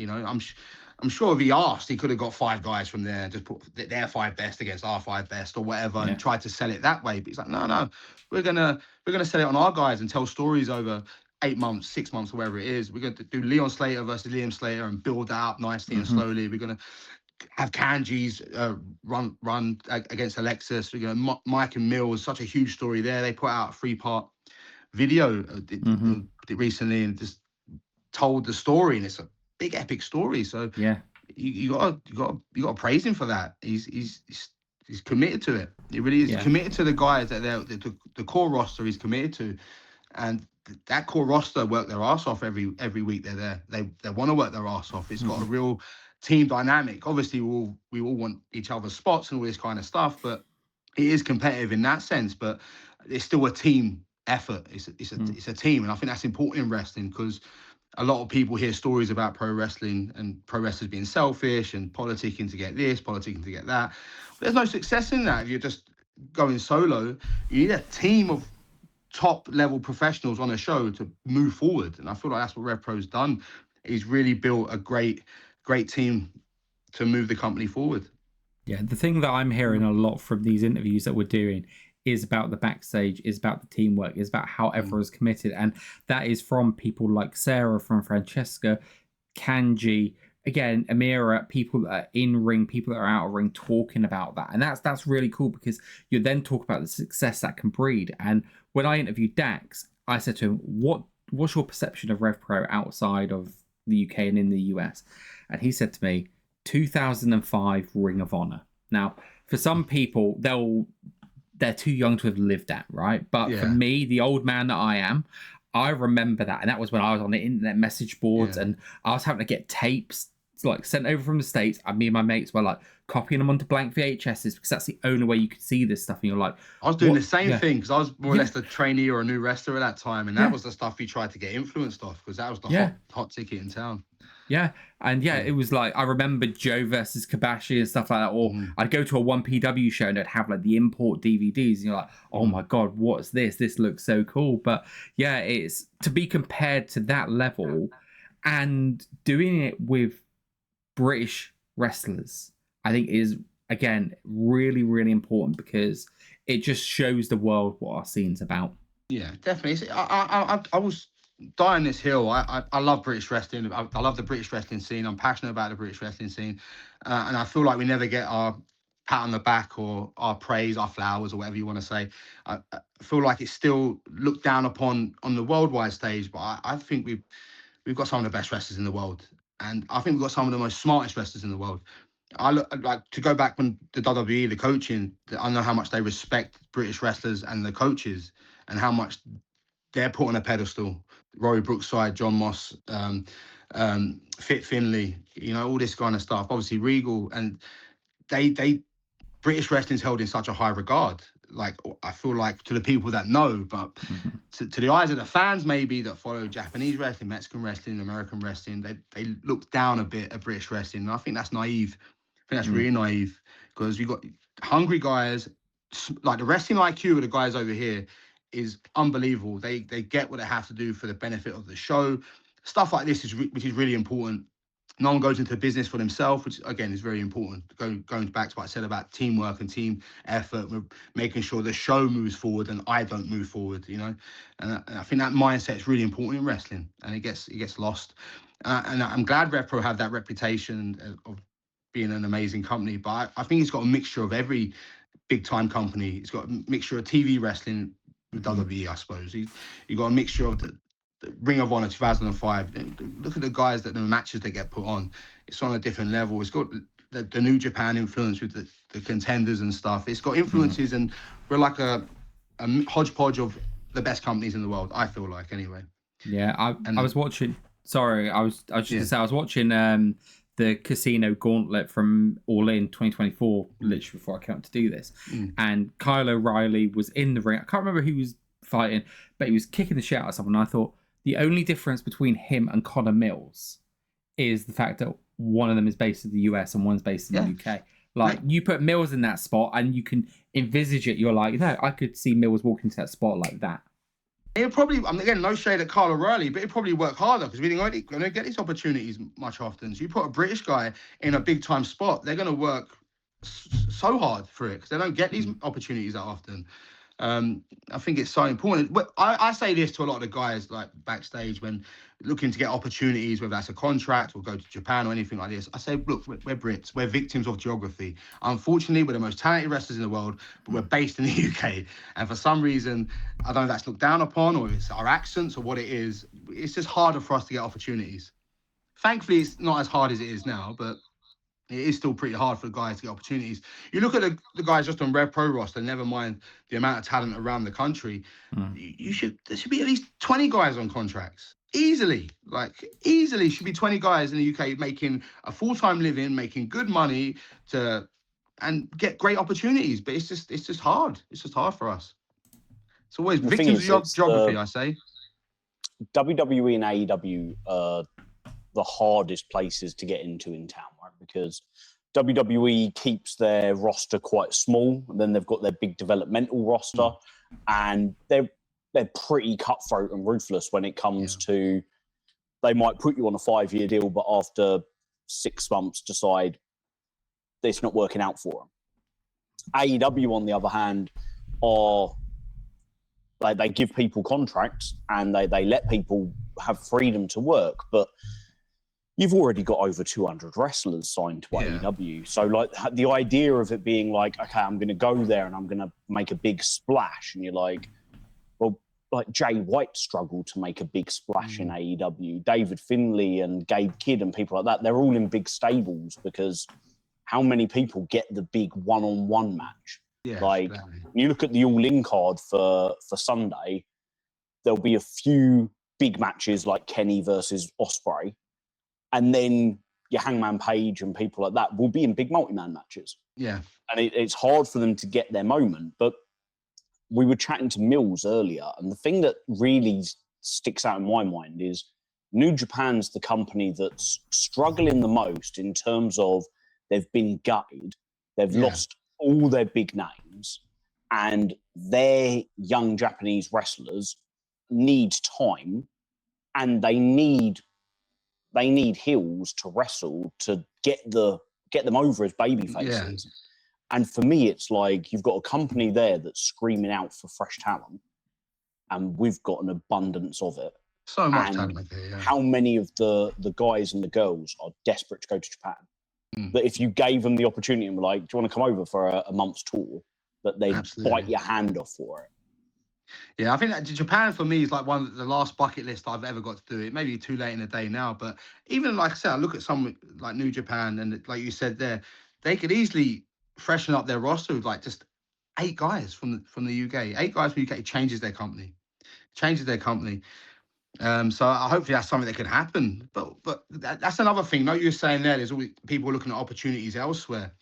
I'm sure if he asked, he could have got 5 guys from there, just put their 5 best against our 5 best or whatever, and tried to sell it that way. But he's like, no, we're gonna sell it on our guys and tell stories over 8 months, 6 months, or whatever it is. We're going to do Leon Slater versus Liam Slater and build that up nicely and slowly. We're going to have Kanji's run against Alexis. We're going to Mike and Mills, such a huge story there. They put out a 3-part video recently and just told the story, and it's a big epic story. So you gotta praise him for that. He's committed to it. He really is committed to the guys that the core roster he's committed to, and that core roster work their ass off every week they're there. They want to work their ass off. It's got a real team dynamic. Obviously we all want each other's spots and all this kind of stuff, but it is competitive in that sense. But it's still a team effort. It's a team, and I think that's important in wrestling, because a lot of people hear stories about pro wrestling and pro wrestlers being selfish and politicking to get this, politicking to get that. But there's no success in that if you're just going solo. You need a team of top level professionals on a show to move forward. And I feel like that's what RevPro's done. He's really built a great team to move the company forward. Yeah, the thing that I'm hearing a lot from these interviews that we're doing is about the backstage, is about the teamwork, is about how everyone's committed. And that is from people like Sarah, from Francesca, Kanji, again, Amira, people that are in ring, people that are out of ring, talking about that. And that's really cool, because you then talk about the success that can breed. And when I interviewed Dax, I said to him, what's your perception of RevPro outside of the UK and in the US? And he said to me, 2005 Ring of Honor. Now, for some people, they're too young to have lived that, right? But for me, the old man that I am, I remember that, and that was when I was on the internet message boards, and I was having to get tapes like sent over from the States, and me and my mates were like copying them onto blank VHSs because that's the only way you could see this stuff. And you're like, I was doing the same thing because I was more or less a trainee or a new wrestler at that time, and that was the stuff we tried to get influenced off because that was the hot ticket in town. Yeah, and it was like I remember Joe versus Kabashi and stuff like that. Or I'd go to a 1PW show and they'd have like the import DVDs, and you're like, oh my god, what's this? This looks so cool. But yeah, it's to be compared to that level and doing it with British wrestlers, I think is again really, really important because it just shows the world what our scene's about. Yeah, definitely. I was dying this hill. I love British wrestling. I love the British wrestling scene. I'm passionate about the British wrestling scene, and I feel like we never get our pat on the back or our praise, our flowers, or whatever you want to say. I feel like it's still looked down upon on the worldwide stage, but I think we've got some of the best wrestlers in the world, and I think we've got some of the most smartest wrestlers in the world. I look like to go back when the WWE, the coaching. I know how much they respect British wrestlers and the coaches, and how much they're put on a pedestal. Rory Brookside, John Moss, Fit Finlay, all this kind of stuff. Obviously Regal, and they British wrestling's held in such a high regard. Like I feel like to the people that know, but to the eyes of the fans maybe that follow Japanese wrestling, Mexican wrestling, American wrestling, they look down a bit at British wrestling. And I think that's naive. I think that's really naive because you got hungry guys like the wrestling IQ of the guys over here is unbelievable. They get what they have to do for the benefit of the show. Stuff like this which is really important. No one goes into business for themselves, which again is very important. Going back to what I said about teamwork and team effort, making sure the show moves forward and I don't move forward. And I think that mindset is really important in wrestling, and it gets lost. And I'm glad RevPro have that reputation of being an amazing company, but I think it's got a mixture of every big time company. It's got a mixture of TV wrestling with WWE, I suppose. You got a mixture of the Ring of Honor 2005. Look at the guys the matches they get put on. It's on a different level. It's got the New Japan influence with the contenders and stuff. It's got influences, and we're like a hodgepodge of the best companies in the world. I feel like anyway. Yeah, I was watching. Sorry, I was just gonna say I was watching the Casino Gauntlet from All In 2024, literally before I came up to do this. And Kyle O'Reilly was in the ring. I can't remember who he was fighting, but he was kicking the shit out of someone. And I thought the only difference between him and Connor Mills is the fact that one of them is based in the US and one's based in the UK. Like, you put Mills in that spot and you can envisage it. You're like, no, I could see Mills walking to that spot like that. It probably, again, no shade at Kyle O'Reilly, but it probably work harder because we don't get these opportunities much often. So you put a British guy in a big time spot, they're going to work so hard for it because they don't get these opportunities that often. I think it's so important. But I say this to a lot of the guys like backstage when looking to get opportunities, whether that's a contract or go to Japan or anything like this. I say, look, we're Brits. We're victims of geography. Unfortunately, we're the most talented wrestlers in the world, but we're based in the UK. And for some reason, I don't know if that's looked down upon or it's our accents or what it is. It's just harder for us to get opportunities. Thankfully, it's not as hard as it is now, but it is still pretty hard for the guys to get opportunities. You look at the guys just on RevPro roster, never mind the amount of talent around the country. There should be at least 20 guys on contracts. Easily should be 20 guys in the UK making a full-time living, making good money and get great opportunities. But it's just hard. It's just hard for us. It's always victims of geography, I say. WWE and AEW are the hardest places to get into in town, right? Because WWE keeps their roster quite small, and then they've got their big developmental roster, and they're pretty cutthroat and ruthless when it comes to, they might put you on a 5-year deal, but after 6 months decide it's not working out for them. AEW, on the other hand, they give people contracts and they let people have freedom to work, but you've already got over 200 wrestlers signed to AEW. So like the idea of it being like, okay, I'm going to go there and I'm going to make a big splash. And you're like, well, like Jay White struggled to make a big splash in AEW. David Finlay and Gabe Kidd and people like that, they're all in big stables because how many people get the big one-on-one match? You look at the All-In card for Sunday, there'll be a few big matches like Kenny versus Osprey, and then your Hangman Page and people like that will be in big multi-man matches. Yeah. And it's hard for them to get their moment. But we were chatting to Mills earlier, and the thing that really sticks out in my mind is New Japan's the company that's struggling the most in terms of they've been gutted, they've lost all their big names, and their young Japanese wrestlers need time, and they need heels to wrestle to get them over as baby faces. And for me, it's like you've got a company there that's screaming out for fresh talent, and we've got an abundance of it. So much talent there, yeah. How many of the guys and the girls are desperate to go to Japan? That if you gave them the opportunity and were like, do you want to come over for a month's tour, that they'd bite your hand off for it. Yeah, I think that Japan for me is like one of the last bucket list I've ever got to do. It may be too late in the day now, but even like I said, I look at some like New Japan, and like you said there, they could easily freshen up their roster with like just 8 guys from the UK. 8 guys from the UK changes their company. So hopefully that's something that could happen. But that's another thing. Like you were saying there's always people looking at opportunities elsewhere.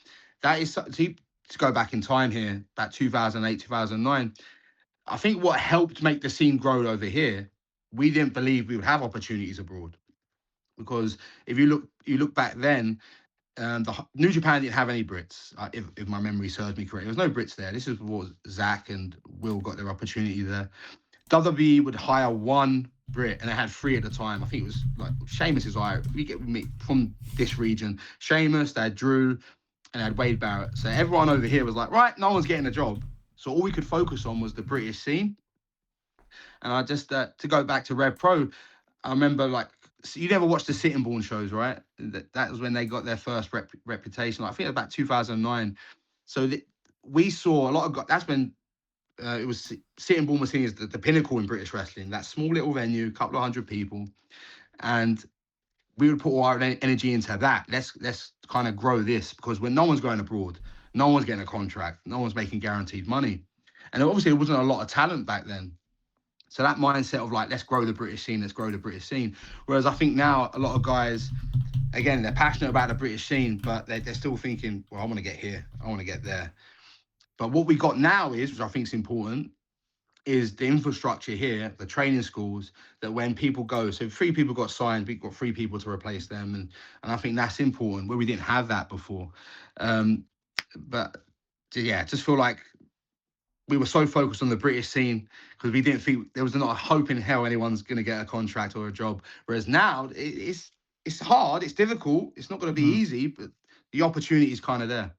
That is to go back in time here, about 2008, 2009. I think what helped make the scene grow over here, we didn't believe we would have opportunities abroad, because if you look back then, the New Japan didn't have any Brits. If my memory serves me correct, there was no Brits there. This is what Zach and Will got their opportunity there. WWE would hire 1 Brit, and they had 3 at the time. I think it was like Sheamus is Irish. We get me from this region. Sheamus, they had Drew, and they had Wade Barrett. So everyone over here was like, right, no one's getting a job. So all we could focus on was the British scene. And I just, to go back to RevPro, I remember like, you never watched the Sittingbourne shows, right? That was when they got their first reputation. I think it was about 2009. So we saw a lot of, that's when it was Sittingbourne was seen as the pinnacle in British wrestling. That small little venue, couple of 100 people. And we would put all our energy into that. Let's kind of grow this, because when no one's going abroad, no one's getting a contract, no one's making guaranteed money. And obviously there wasn't a lot of talent back then. So that mindset of like, let's grow the British scene. Whereas I think now a lot of guys, again, they're passionate about the British scene, but they're still thinking, well, I want to get here, I want to get there. But what we got now is, which I think is important, is the infrastructure here, the training schools, that when people go, so 3 people got signed, we've got 3 people to replace them. And I think that's important, where we didn't have that before. But yeah, just feel like we were so focused on the British scene because we didn't think there was not a hope in hell anyone's going to get a contract or a job. Whereas now it's hard, it's difficult, it's not going to be easy, but the opportunity is kind of there.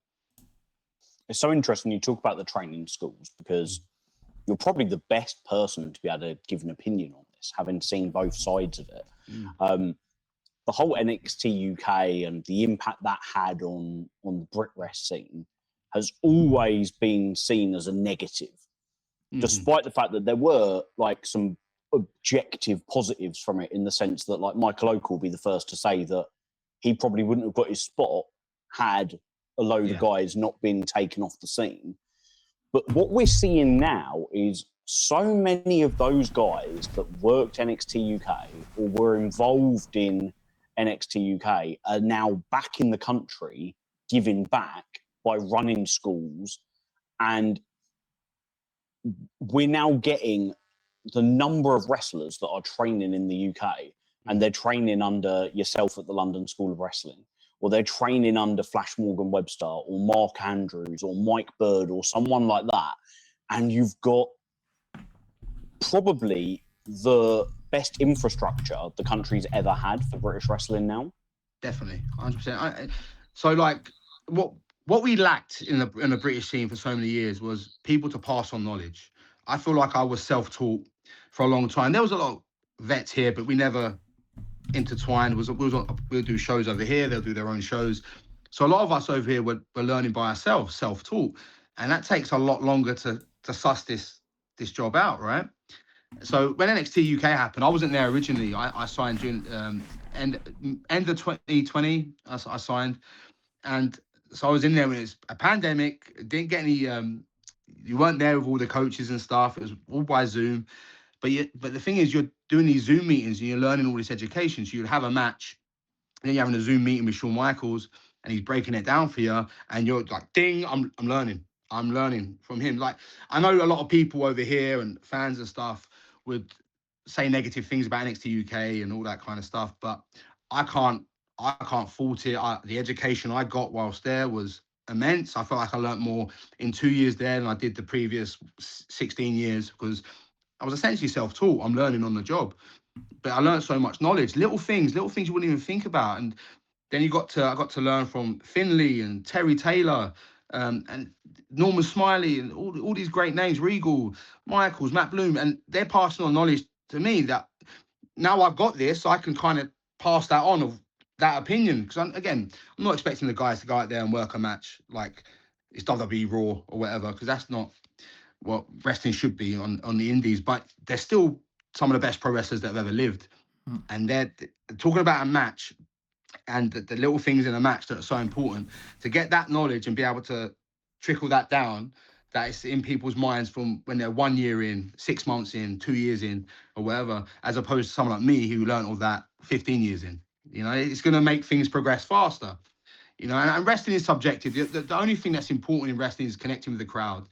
It's so interesting you talk about the training schools, because you're probably the best person to be able to give an opinion on this, having seen both sides of it. The whole NXT UK and the impact that had on the Brit Rest scene has always been seen as a negative, despite the fact that there were like some objective positives from it, in the sense that like Michael Oak will be the first to say that he probably wouldn't have got his spot had a load of guys not been taken off the scene. But what we're seeing now is so many of those guys that worked NXT UK or were involved in NXT UK are now back in the country giving back by running schools. And we're now getting the number of wrestlers that are training in the UK, and they're training under yourself at the London School of Wrestling, or they're training under Flash Morgan Webster or Mark Andrews or Mike Bird or someone like that. And you've got probably the best infrastructure the country's ever had for British wrestling now. Definitely, 100%. So like what we lacked in the British scene for so many years was people to pass on knowledge. I feel like I was self-taught for a long time. There was a lot of vets here, but we never intertwined. We'll do shows over here, they'll do their own shows. So a lot of us over here were learning by ourselves, self-taught. And that takes a lot longer to suss this job out, right? So when NXT UK happened, I wasn't there originally. I signed June, end of 2020, I signed. And so I was in there when it was a pandemic, didn't get any, you weren't there with all the coaches and stuff. It was all by Zoom. But the thing is, you're doing these Zoom meetings and you're learning all this education. So you'd have a match, and then you're having a Zoom meeting with Shawn Michaels, and he's breaking it down for you, and you're like, ding, I'm learning from him. Like, I know a lot of people over here and fans and stuff would say negative things about NXT UK and all that kind of stuff, but I can't fault it. The education I got whilst there was immense. I felt like I learned more in 2 years there than I did the previous 16 years, because I was essentially self-taught. I'm learning on the job, but I learned so much knowledge, little things you wouldn't even think about. And then I got to learn from Finley and Terry Taylor, and Norman Smiley, and all these great names, Regal, Michaels, Matt Bloom, and they're passing on knowledge to me that now I've got this, so I can kind of pass that on of that opinion. Because I'm not expecting the guys to go out there and work a match like it's WWE Raw or whatever, because that's not what wrestling should be on the indies. But they're still some of the best pro wrestlers that have ever lived. And they're talking about a match and the little things in a match that are so important, to get that knowledge and be able to trickle that down, that it's in people's minds from when they're 1 year in, 6 months in, 2 years in, or whatever, as opposed to someone like me who learned all that 15 years in. You know, it's going to make things progress faster. You know, and wrestling is subjective. The only thing that's important in wrestling is connecting with the crowd.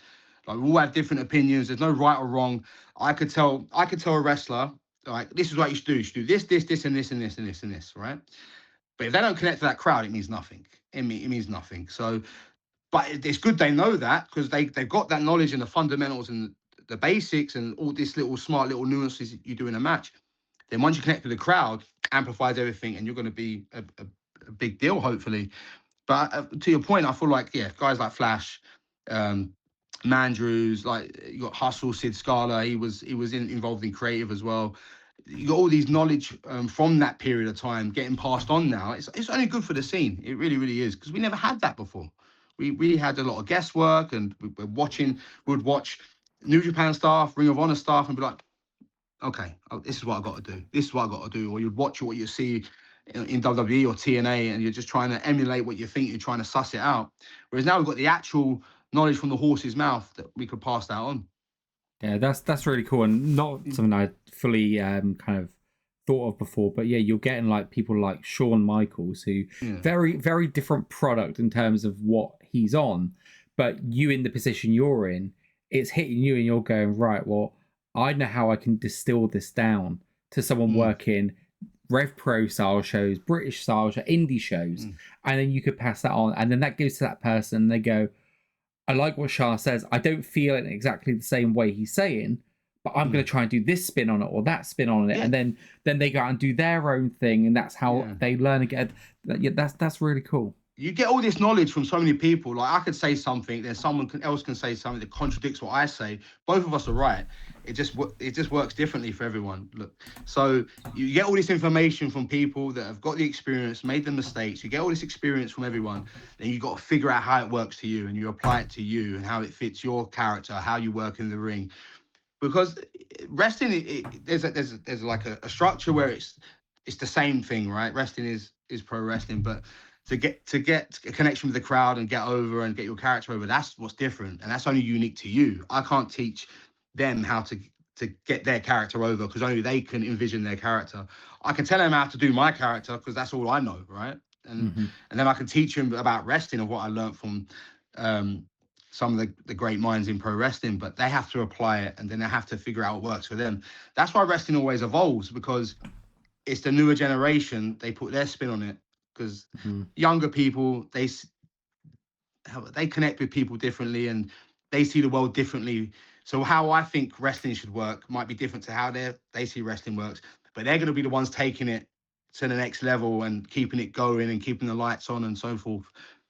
Like, we all have different opinions. There's no right or wrong. I could tell a wrestler, like, this is what you should do. You should do this, this, this, and this, and this, and this, and this, right? But if they don't connect to that crowd, it means nothing. It means nothing. So, but it's good they know that, because they've got that knowledge and the fundamentals and the basics and all this little smart little nuances you do in a match. Then once you connect with the crowd, amplifies everything, and you're going to be a big deal, hopefully. But to your point, I feel like, yeah, guys like Flash, Mandrews, like, you got Hustle, Sid Scala, he was involved in creative as well. You got all these knowledge from that period of time getting passed on now. It's only good for the scene. It really, really is, because we never had that before. We had a lot of guesswork, and we would watch New Japan stuff, Ring of Honor stuff, and be like, okay, this is what I got to do. This is what I got to do. Or you'd watch what you see in WWE or TNA, and you're just trying to emulate what you think, you're trying to suss it out. Whereas now we've got the actual knowledge from the horse's mouth that we could pass that on. Yeah, that's really cool, and not something I fully kind of thought of before. But yeah, you're getting like people like Shawn Michaels, who very, very different product in terms of what he's on. But you, in the position you're in, it's hitting you, and you're going, right, well, I know how I can distill this down to someone working RevPro style shows, British style shows, indie shows, and then you could pass that on, and then that goes to that person, and they go, I like what Sha says. I don't feel it exactly the same way he's saying, but I'm going to try and do this spin on it or that spin on it, and then they go out and do their own thing, and that's how they learn again. Yeah, that's really cool. You get all this knowledge from so many people. Like, I could say something, then someone else can say something that contradicts what I say. Both of us are right. It just works differently for everyone. Look, so you get all this information from people that have got the experience, made the mistakes. You get all this experience from everyone. Then you got to figure out how it works to you, and you apply it to you, and how it fits your character, how you work in the ring. Because wrestling, there's like a structure where it's the same thing, right? Wrestling is pro wrestling, but to get a connection with the crowd and get over and get your character over, that's what's different, and that's only unique to you. I can't teach them how to get their character over, because only they can envision their character. I can tell them how to do my character, because that's all I know, right? And then I can teach them about wrestling, of what I learned from some of the great minds in pro wrestling, but they have to apply it, and then they have to figure out what works for them. That's why wrestling always evolves, because it's the newer generation, they put their spin on it, because younger people, they connect with people differently, and they see the world differently. So how I think wrestling should work might be different to how they see wrestling works, but they're going to be the ones taking it to the next level and keeping it going and keeping the lights on and so forth.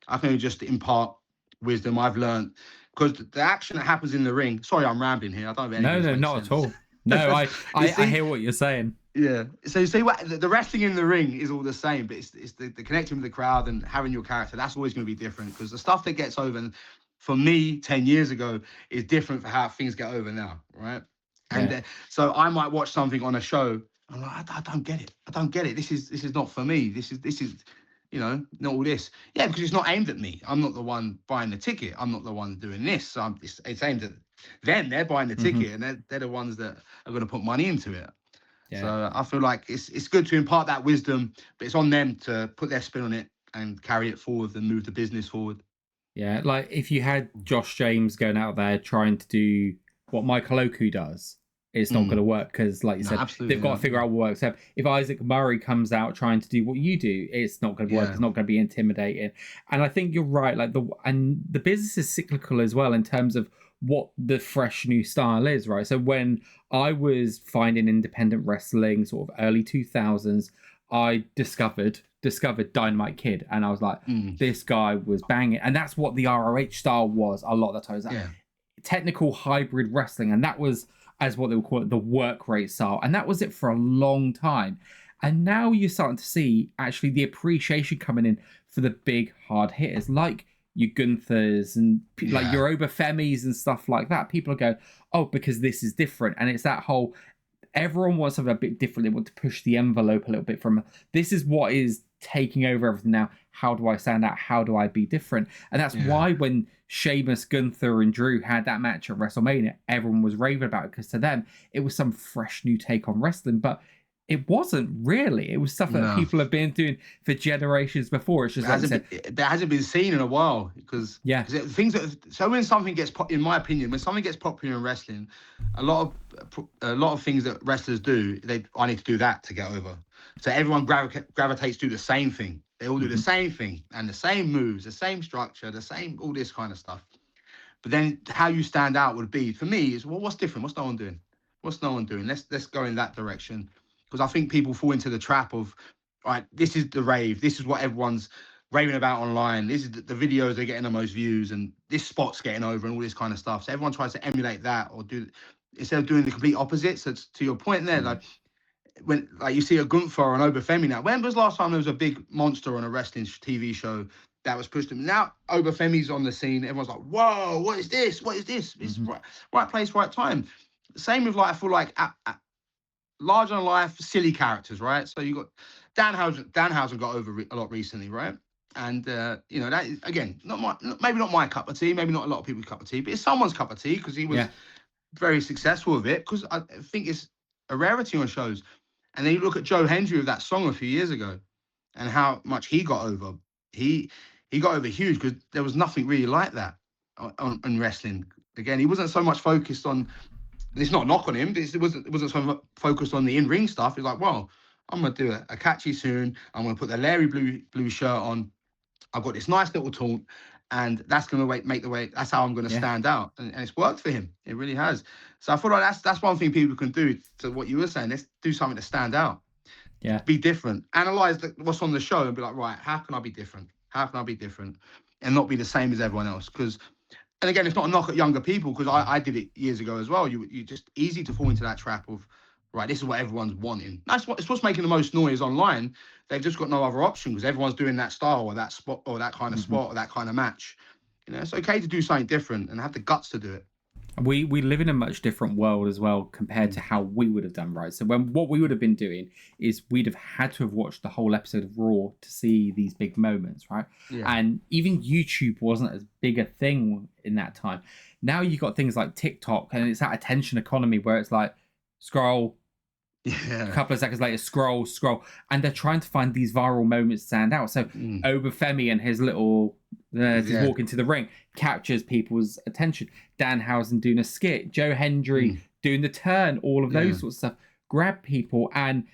I can only just impart wisdom I've learned, because the action that happens in the ring. Sorry, I'm rambling here. I don't know if No, not sense. At all. No, I hear what you're saying. Yeah. So you see, what the wrestling in the ring is all the same, but it's the connecting with the crowd and having your character. That's always going to be different, because the stuff that gets over for me 10 years ago is different for how things get over now, right? And so I might watch something on a show. I'm like, I don't get it. I don't get it. This is not for me. This is not all this. Yeah, because it's not aimed at me. I'm not the one buying the ticket. I'm not the one doing this. So it's aimed at them. They're buying the ticket, and they're the ones that are going to put money into it. Yeah. So I feel like it's good to impart that wisdom, but it's on them to put their spin on it and carry it forward and move the business forward. Yeah, like if you had Josh James going out there trying to do what Michael Oku does, it's not going to work because, like you said, they've got to figure out what works. So if Isaac Murray comes out trying to do what you do, it's not going to work. It's not going to be intimidating. And I think you're right. Like the business is cyclical as well in terms of what the fresh new style is, right? So when I was finding independent wrestling, sort of early 2000s, I discovered Dynamite Kid, and I was like, this guy was banging, and that's what the ROH style was a lot of the times. Technical hybrid wrestling, and that was, as what they would call it, the work rate style, and that was it for a long time. And now you're starting to see actually the appreciation coming in for the big hard hitters, like your Gunthers and like your Obafemis and stuff like that. People are going, oh, because this is different, and it's that whole. Everyone wants something a bit different. They want to push the envelope a little bit from this is what is taking over everything now. How do I stand out? How do I be different? And that's why when Sheamus, Gunther, and Drew had that match at WrestleMania, everyone was raving about it because to them, it was some fresh new take on wrestling. But it wasn't really. It was stuff that people have been doing for generations before. It's just that hasn't been seen in a while because things so when something gets in my opinion, when something gets popular in wrestling, a lot of things that wrestlers do, I need to do that to get over. So everyone gravitates to the same thing. They all do the same thing and the same moves, the same structure, the same all this kind of stuff. But then how you stand out would be for me is what's different? What's no one doing? What's no one doing? Let's go in that direction. Because I think people fall into the trap of, right, this is the rave. This is what everyone's raving about online. This is the videos that are getting the most views, and this spot's getting over, and all this kind of stuff. So everyone tries to emulate that or do instead of doing the complete opposite. So to your point there, like when you see a Gunther or an Obafemi now. When was the last time there was a big monster on a wrestling TV show that was pushed? Now Obafemi's on the scene. Everyone's like, whoa, what is this? What is this? It's right place, right time. Same with I feel like larger than life, silly characters, right? So you got Danhausen got over a lot recently, right? And that is, again, maybe not my cup of tea, maybe not a lot of people's cup of tea, but it's someone's cup of tea because he was very successful with it. Because I think it's a rarity on shows. And then you look at Joe Hendry with that song a few years ago, and how much he got over. He got over huge because there was nothing really like that on wrestling. Again, he wasn't so much focused on. It's not a knock on him. It wasn't so focused on the in-ring stuff. It's like, well, I'm going to do a catchy tune. I'm going to put the Larry blue shirt on. I've got this nice little taunt, and that's going to make the way. That's how I'm going to stand out. And it's worked for him. It really has. So I feel like that's one thing people can do to what you were saying. Let's do something to stand out. Yeah. Be different. Analyze what's on the show and be like, right, how can I be different? How can I be different? And not be the same as everyone else? And again, it's not a knock at younger people because I did it years ago as well. You just easy to fall into that trap of, right, this is what everyone's wanting. It's what's making the most noise online. They've just got no other option because everyone's doing that style or that spot or that kind of spot or that kind of match. It's okay to do something different and have the guts to do it. We live in a much different world as well compared to how we would have done, right? So what we would have been doing is we'd have had to have watched the whole episode of Raw to see these big moments, right? Yeah. And even YouTube wasn't as big a thing in that time. Now you've got things like TikTok, and it's that attention economy where it's like scroll, a couple of seconds later, scroll, and they're trying to find these viral moments to stand out. So Obafemi and his little his walk into the ring captures people's attention. Danhausen doing a skit, Joe Hendry doing the turn, all of those sorts of stuff grab people. And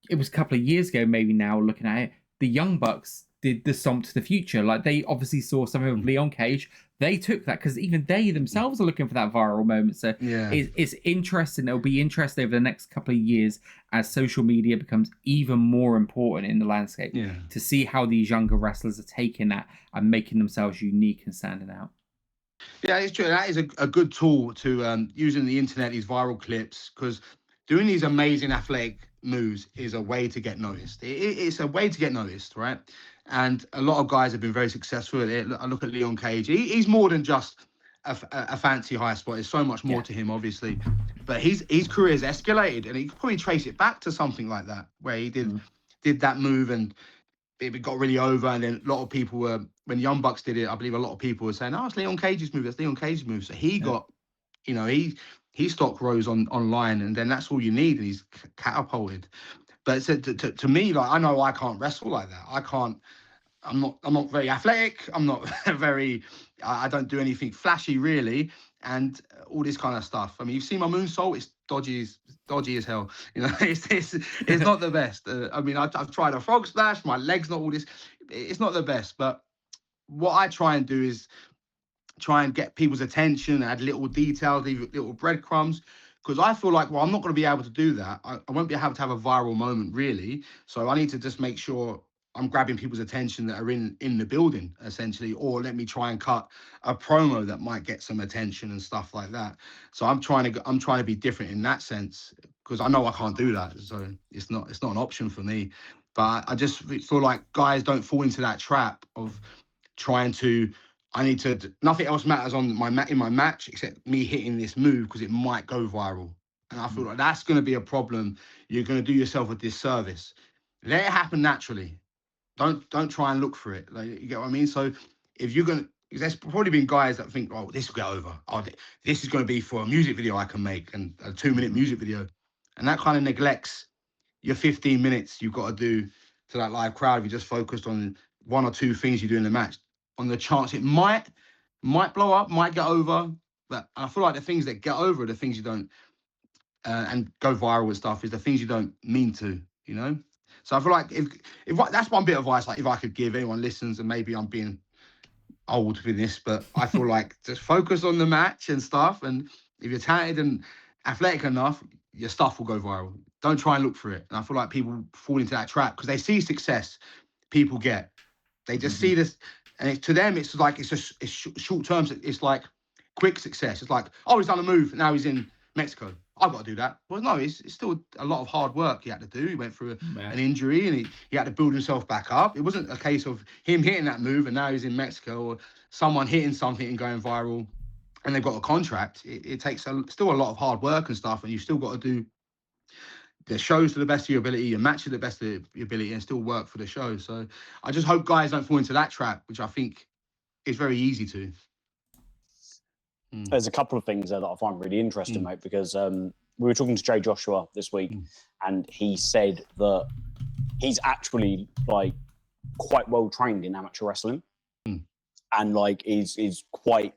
it was a couple of years ago, maybe now looking at it, the Young Bucks did the Stomp to the Future. Like they obviously saw something with Leon Cage. They took that because even they themselves are looking for that viral moment. So it's interesting. It'll be interesting over the next couple of years as social media becomes even more important in the landscape to see how these younger wrestlers are taking that and making themselves unique and standing out. Yeah, it's true. That is a good tool to using the internet, these viral clips, because doing these amazing athletic moves is a way to get noticed. It's a way to get noticed, right? And a lot of guys have been very successful at it. I look at Leon Cage. He's more than just a fancy high spot. There's so much more to him, obviously. But his career has escalated, and he could probably trace it back to something like that, where he did that move and it got really over, and then a lot of people were, when Young Bucks did it, I believe a lot of people were saying, "Oh, it's Leon Cage's move. That's Leon Cage's move." So he got, you know, he stock rose online, and then that's all you need, and he's catapulted. But to me, like, I know I can't wrestle like that. I can't. I'm not very athletic. I'm not very. I don't do anything flashy really, and all this kind of stuff. I mean, you've seen my moonsault. It's dodgy as hell. You know, it's not the best. I mean, I've tried a frog splash. My legs not all this. It's not the best. But what I try and do is try and get people's attention, add little details, leave little breadcrumbs. Because I feel like, well, I'm not going to be able to do that. I won't be able to have a viral moment, really. So I need to just make sure I'm grabbing people's attention that are in the building, essentially, or let me try and cut a promo that might get some attention and stuff like that. So I'm trying to be different in that sense, because I know I can't do that. So it's not an option for me. But I just feel like guys don't fall into that trap of trying to. I need to. Nothing else matters on in my match except me hitting this move because it might go viral, and I feel like that's going to be a problem. You're going to do yourself a disservice. Let it happen naturally. Don't try and look for it. Like, you get what I mean? So if you're gonna, there's probably been guys that think, oh, this will get over. Oh, this is going to be for a music video I can make, and a 2-minute music video, and that kind of neglects your 15 minutes you've got to do to that live crowd if you just focused on 1 or 2 things you do in the match, on the chance it might blow up, might get over. But I feel like the things that get over are the things you don't and go viral with stuff is the things you don't mean to, you know. So I feel like if that's one bit of advice, like if I could give anyone listens, and maybe I'm being old with this, but I feel like just focus on the match and stuff, and if you're talented and athletic enough, your stuff will go viral. Don't try and look for it. And I feel like people fall into that trap because they see success people get. They just see this, and to them, it's like it's short term. It's like quick success. It's like, oh, he's done a move, now he's in Mexico. I've got to do that. Well, no, it's still a lot of hard work he had to do. He went through an injury, and he had to build himself back up. It wasn't a case of him hitting that move and now he's in Mexico, or someone hitting something and going viral and they've got a contract. It takes still a lot of hard work and stuff, and you've still got to do the shows to the best of your ability, your match to the best of your ability, and still work for the show. So I just hope guys don't fall into that trap, which I think is very easy to. There's a couple of things there that I find really interesting, mate, because we were talking to Jay Joshua this week, and he said that he's actually like quite well trained in amateur wrestling, and like is quite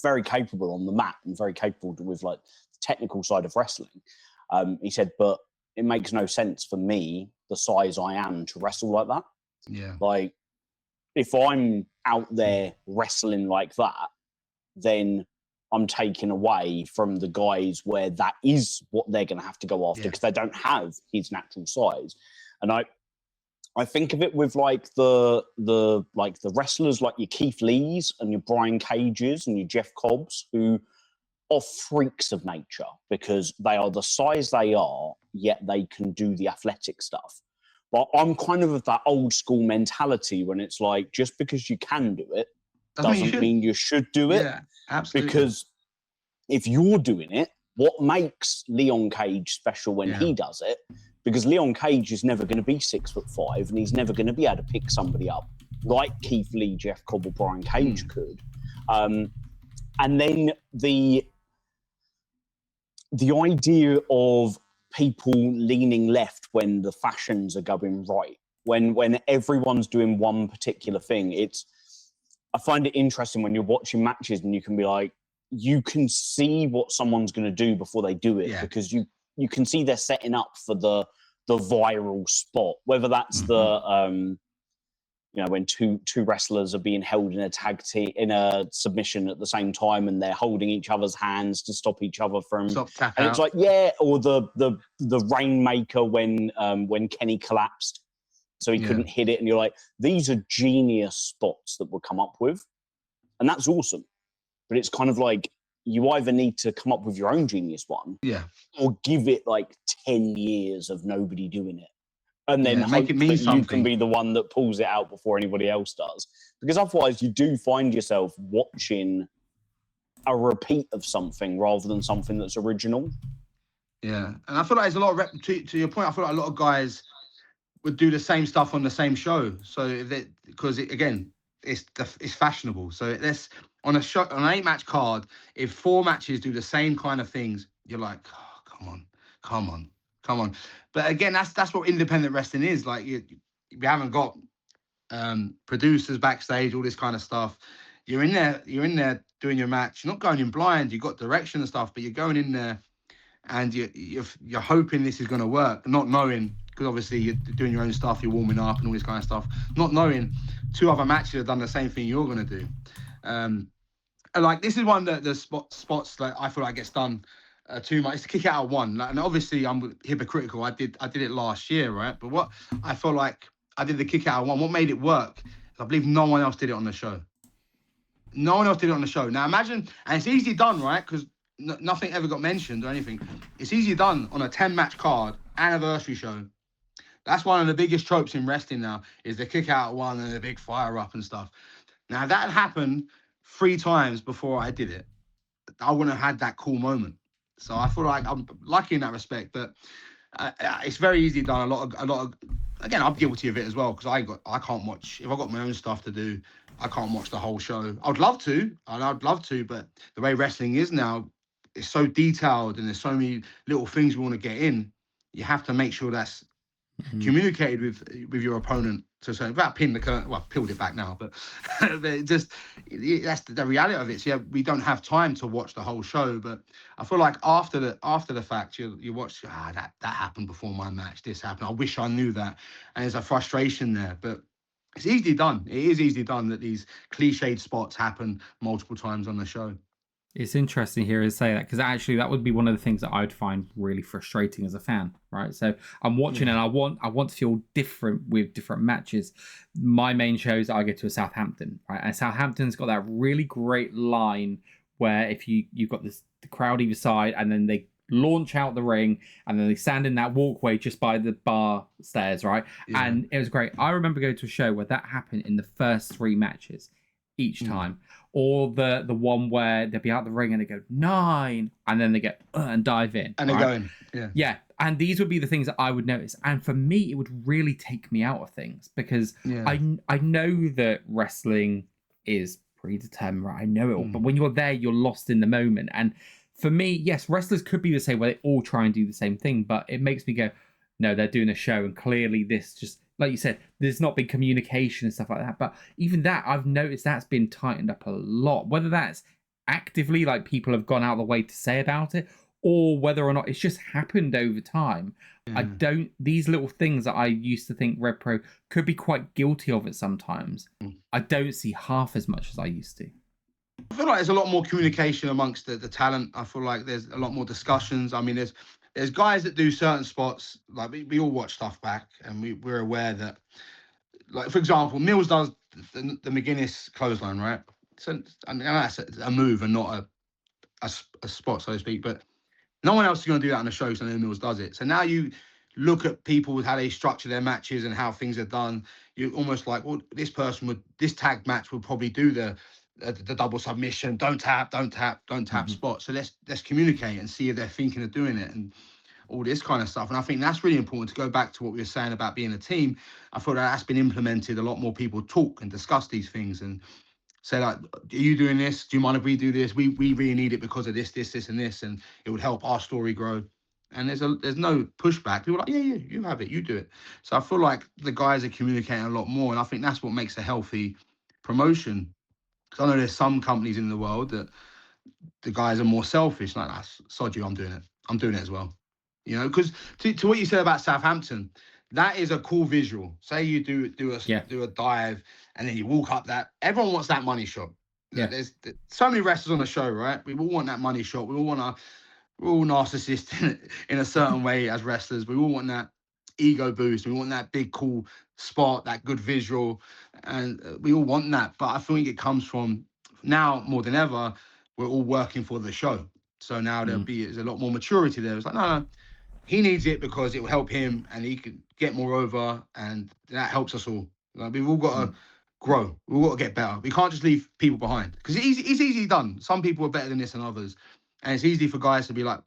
very capable on the mat and very capable with like the technical side of wrestling. He said, but it makes no sense for me, the size I am, to wrestle like that. Yeah. Like, if I'm out there wrestling like that, then I'm taken away from the guys where that is what they're going to have to go after, because they don't have his natural size. And I think of it with like the wrestlers like your Keith Lees and your Brian Cages and your Jeff Cobbs, who are freaks of nature because they are the size they are, yet they can do the athletic stuff. But I'm kind of that old school mentality when it's like, just because you can do it doesn't mean you should do it. Yeah, absolutely. Because if you're doing it, what makes Leon Cage special when he does it? Because Leon Cage is never going to be 6'5", and he's never going to be able to pick somebody up like Keith Lee, Jeff Cobb, or Brian Cage could. And then the idea of people leaning left when the fashions are going right, when everyone's doing one particular thing, I find it interesting when you're watching matches and you can be like, you can see what someone's going to do before they do it, because you can see they're setting up for the viral spot, whether that's the when two wrestlers are being held in a tag team in a submission at the same time, and they're holding each other's hands to stop each other from. And it's like, or the Rainmaker when Kenny collapsed, so he couldn't hit it, and you're like, these are genius spots that we'll come up with, and that's awesome. But it's kind of like, you either need to come up with your own genius one, or give it like 10 years of nobody doing it. And then make it mean something. You can be the one that pulls it out before anybody else does. Because otherwise you do find yourself watching a repeat of something rather than something that's original. Yeah. And I feel like there's a lot of, to your point, I feel like a lot of guys, would do the same stuff on the same show. So because again, it's fashionable. So that's on a show, on an 8-match card. If 4 matches do the same kind of things, you're like, oh, come on. But again, that's what independent wrestling is. Like we haven't got producers backstage, all this kind of stuff. You're in there doing your match. You're not going in blind. You've got direction and stuff, but you're going in there and you're hoping this is going to work, not knowing, because obviously you're doing your own stuff, you're warming up and all this kind of stuff, not knowing 2 other matches have done the same thing you're going to do. And like this is one that the spots that I feel like gets done too much. It's to kick out of 1. Like, and obviously I'm hypocritical. I did it last year, right? But what I feel like I did the kick out of 1. What made it work? I believe no one else did it on the show. No one else did it on the show. Now imagine, and it's easily done, right? Because nothing ever got mentioned or anything. It's easily done on a 10-match card, anniversary show. That's one of the biggest tropes in wrestling now, is the kick out of 1 and the big fire up and stuff. Now that happened 3 times before I did it. I wouldn't have had that cool moment. So I feel like I'm lucky in that respect, but it's very easily done. A lot of again, I'm guilty of it as well, because I can't watch, if I've got my own stuff to do, I can't watch the whole show. I'd love to, but the way wrestling is now, it's so detailed and there's so many little things we want to get in. You have to make sure that's communicated with your opponent. So without pinning the curtain, well, I've peeled it back now, but that's the reality of it. So yeah, we don't have time to watch the whole show, but I feel like after the fact, you watch, that happened before my match, this happened, I wish I knew that, and there's a frustration there. But it's easily done. It is easily done that these cliched spots happen multiple times on the show. It's interesting here to say that, because actually that would be one of the things that I would find really frustrating as a fan, right? So I'm watching and I want to feel different with different matches. My main shows, I go to a Southampton, right? And Southampton's got that really great line where if you've got the crowd either side, and then they launch out the ring and then they stand in that walkway just by the bar stairs, right? Yeah. And it was great. I remember going to a show where that happened in the first 3 matches each time. Or the one where they'll be out the ring and they go 9, and then they get and dive in. And they're going. Yeah. And these would be the things that I would notice. And for me, it would really take me out of things, because I know that wrestling is predetermined, right? I know it all. But when you're there, you're lost in the moment. And for me, yes, wrestlers could be the same way, they all try and do the same thing, but it makes me go, no, they're doing a show, and clearly this just, like you said, there's not been communication and stuff like that. But even that, I've noticed that's been tightened up a lot. Whether that's actively, like people have gone out of the way to say about it, or whether or not it's just happened over time. These little things that I used to think RevPro could be quite guilty of it sometimes, I don't see half as much as I used to. I feel like there's a lot more communication amongst the talent. I feel like there's a lot more discussions. I mean, there's guys that do certain spots, like we all watch stuff back, and we're aware that, like, for example, Mills does the McGuinness clothesline, right? So I know that's a move and not a spot, so to speak, but no one else is going to do that on the show, so Mills does it. So now you look at people with how they structure their matches and how things are done. You're almost like, well, this tag match would probably do the double submission, don't tap spot. So let's communicate and see if they're thinking of doing it and all this kind of stuff. And I think that's really important, to go back to what we were saying about being a team. I feel that's been implemented. A lot more people talk and discuss these things and say, like, are you doing this? Do you mind if we do this? We really need it because of this, and this, and it would help our story grow. And there's no pushback. People are like, yeah, you have it, you do it. So I feel like the guys are communicating a lot more, and I think that's what makes a healthy promotion. Because I know there's some companies in the world that the guys are more selfish. Like, sod you, I'm doing it as well. You know, because to what you said about Southampton, that is a cool visual. Say you do a dive and then you walk up that. Everyone wants that money shot. Yeah. There's so many wrestlers on the show, right? We all want that money shot. We're all narcissists in a certain way as wrestlers. We all want that ego boost. We want that big cool spot, that good visual, and we all want that. But I think it comes from, now more than ever, we're all working for the show. So now there's a lot more maturity there. It's like, no, he needs it because it will help him and he can get more over, and that helps us all. Like, we've all got to grow. We've all got to get better. We can't just leave people behind, because it's easily done. Some people are better than this than others, and it's easy for guys to be like,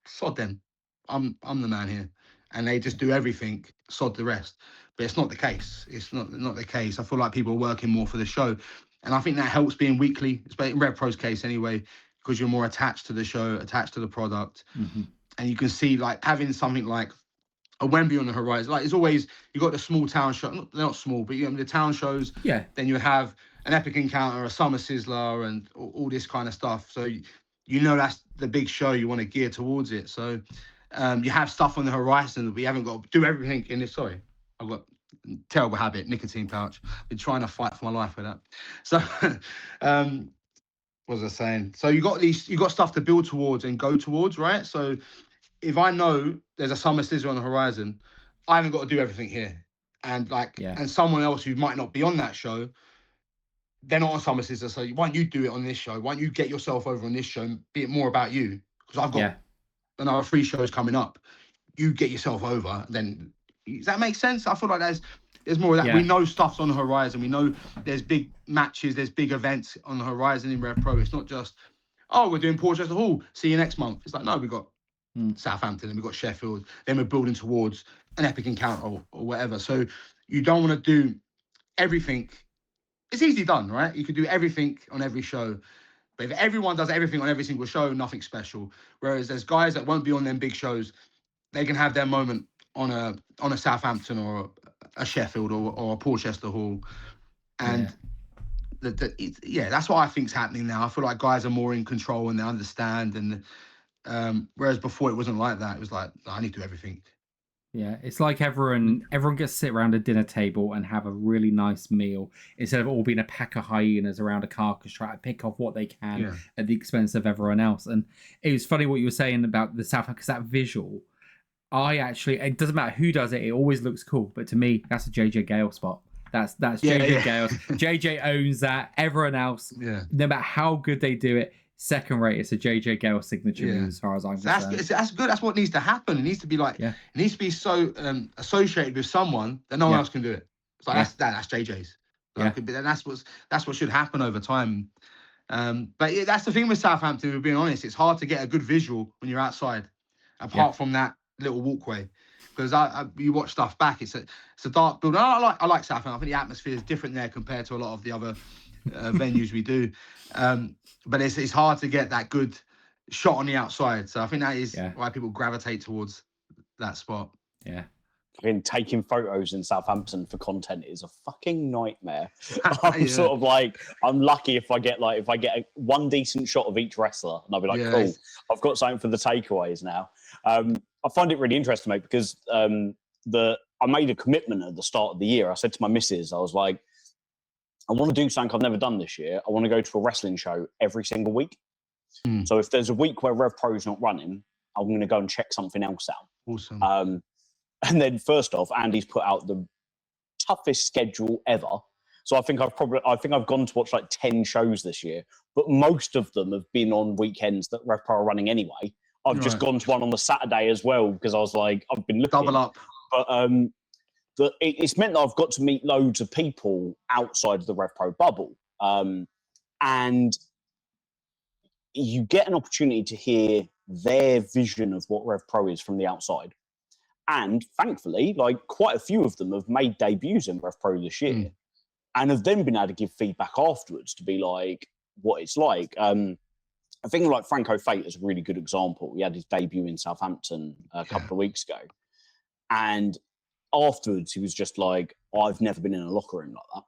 sod them, I'm the man here, and they just do everything, sod the rest. but it's not the case. It's not the case. I feel like people are working more for the show, and I think that helps being weekly, especially in RevPro's case anyway, because you're more attached to the show, attached to the product, and you can see like having something like a Wembley on the horizon. Like it's always, you got the small town show, they're not small, but you know the town shows. Yeah. Then you have an Epic Encounter, a Summer Sizzler, and all this kind of stuff. So you know that's the big show you want to gear towards it. So you have stuff on the horizon that we haven't got to do everything in this. Sorry, I've got a terrible habit, nicotine pouch. Been trying to fight for my life with that. So what was I saying? So you got stuff to build towards and go towards, right? So if I know there's a Summer Sizzler on the horizon, I haven't got to do everything here. And and someone else who might not be on that show, they're not on Summer Sizzler. So why don't you do it on this show? Why don't you get yourself over on this show and be it more about you? Because I've got another 3 shows coming up. You get yourself over. Then does that make sense? I feel like there's more of that. We know stuff's on the horizon. We know there's big matches, there's big events on the horizon in RevPro. It's not just, oh, we're doing Portchester Hall. See you next month. It's like, no, we've got Southampton and we've got Sheffield. Then we're building towards an Epic Encounter or whatever. So you don't want to do everything. It's easily done, right? You could do everything on every show. But if everyone does everything on every single show, nothing special. Whereas there's guys that won't be on them big shows. They can have their moment on a Southampton or a Sheffield or a Portchester Hall. And that's what I think's happening now. I feel like guys are more in control and they understand. And whereas before it wasn't like that. It was like, I need to do everything. Yeah, it's like everyone gets to sit around a dinner table and have a really nice meal instead of all being a pack of hyenas around a carcass trying to pick off what they can at the expense of everyone else. And it was funny what you were saying about the South, because that visual, it doesn't matter who does it, it always looks cool. But to me, that's a JJ Gale spot. That's JJ Gale. JJ owns that. Everyone else, no matter how good they do it, second rate. It's a JJ Gale signature move as far as I'm concerned. That's good. That's what needs to happen. It needs to be like, it needs to be so associated with someone that no one else can do it. It's like that's JJ's. Like, and that's what should happen over time. But that's the thing with Southampton. If we're being honest, it's hard to get a good visual when you're outside, apart from that little walkway. Because you watch stuff back, it's a dark building. I like Southampton. I think the atmosphere is different there compared to a lot of the other venues we do. But it's hard to get that good shot on the outside. So I think that is why people gravitate towards that spot. Yeah. I mean, taking photos in Southampton for content is a fucking nightmare. I'm sort of like, I'm lucky if I get one decent shot of each wrestler, and I'll be like, cool, I've got something for the takeaways now. I find it really interesting, mate, because I made a commitment at the start of the year. I said to my missus, I was like, I want to do something I've never done this year. I want to go to a wrestling show every single week. So if there's a week where RevPro's not running, I'm going to go and check something else out. Awesome. And then first off, Andy's put out the toughest schedule ever. So I think I've gone to watch like 10 shows this year, but most of them have been on weekends that RevPro are running anyway. I've just gone to one on the Saturday as well because I was like, I've been looking. Double up. But it's meant that I've got to meet loads of people outside of the RevPro bubble. And you get an opportunity to hear their vision of what RevPro is from the outside. And thankfully, like quite a few of them have made debuts in RevPro this year and have then been able to give feedback afterwards to be like what it's like. I think like Franco Fate is a really good example. He had his debut in Southampton a couple of weeks ago. And afterwards, he was just like, I've never been in a locker room like that.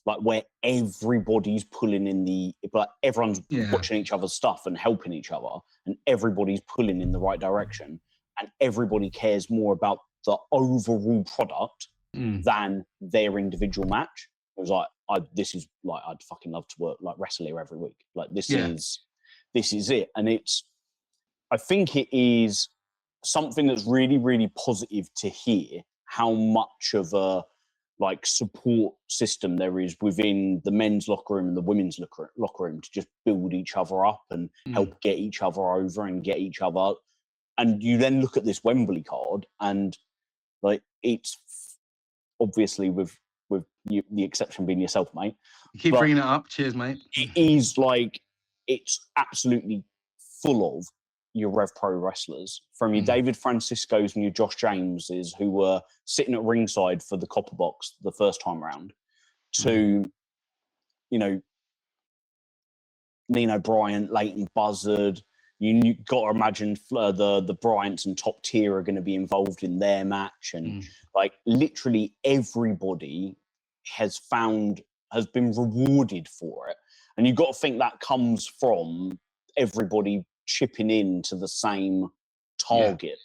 Like where everybody's pulling in everyone's watching each other's stuff and helping each other, and everybody's pulling in the right direction, and everybody cares more about the overall product than their individual match. It was like, I'd fucking love to work like wrestle here every week. Like this is it. And I think it is something that's really, really positive to hear how much of a like support system there is within the men's locker room and the women's locker room to just build each other up and help get each other over and get each other. And you then look at this Wembley card and like it's obviously with you, the exception being yourself, mate. You keep bringing it up. Cheers, mate. It is like, it's absolutely full of your RevPro wrestlers, from your David Franciscos and your Josh Jameses, who were sitting at ringside for the copper box the first time around, to, you know, Nino Bryant, Leighton Buzzard. You got to imagine the Bryants and Top Tier are going to be involved in their match, and like literally everybody has been rewarded for it. And you've got to think that comes from everybody chipping in to the same target.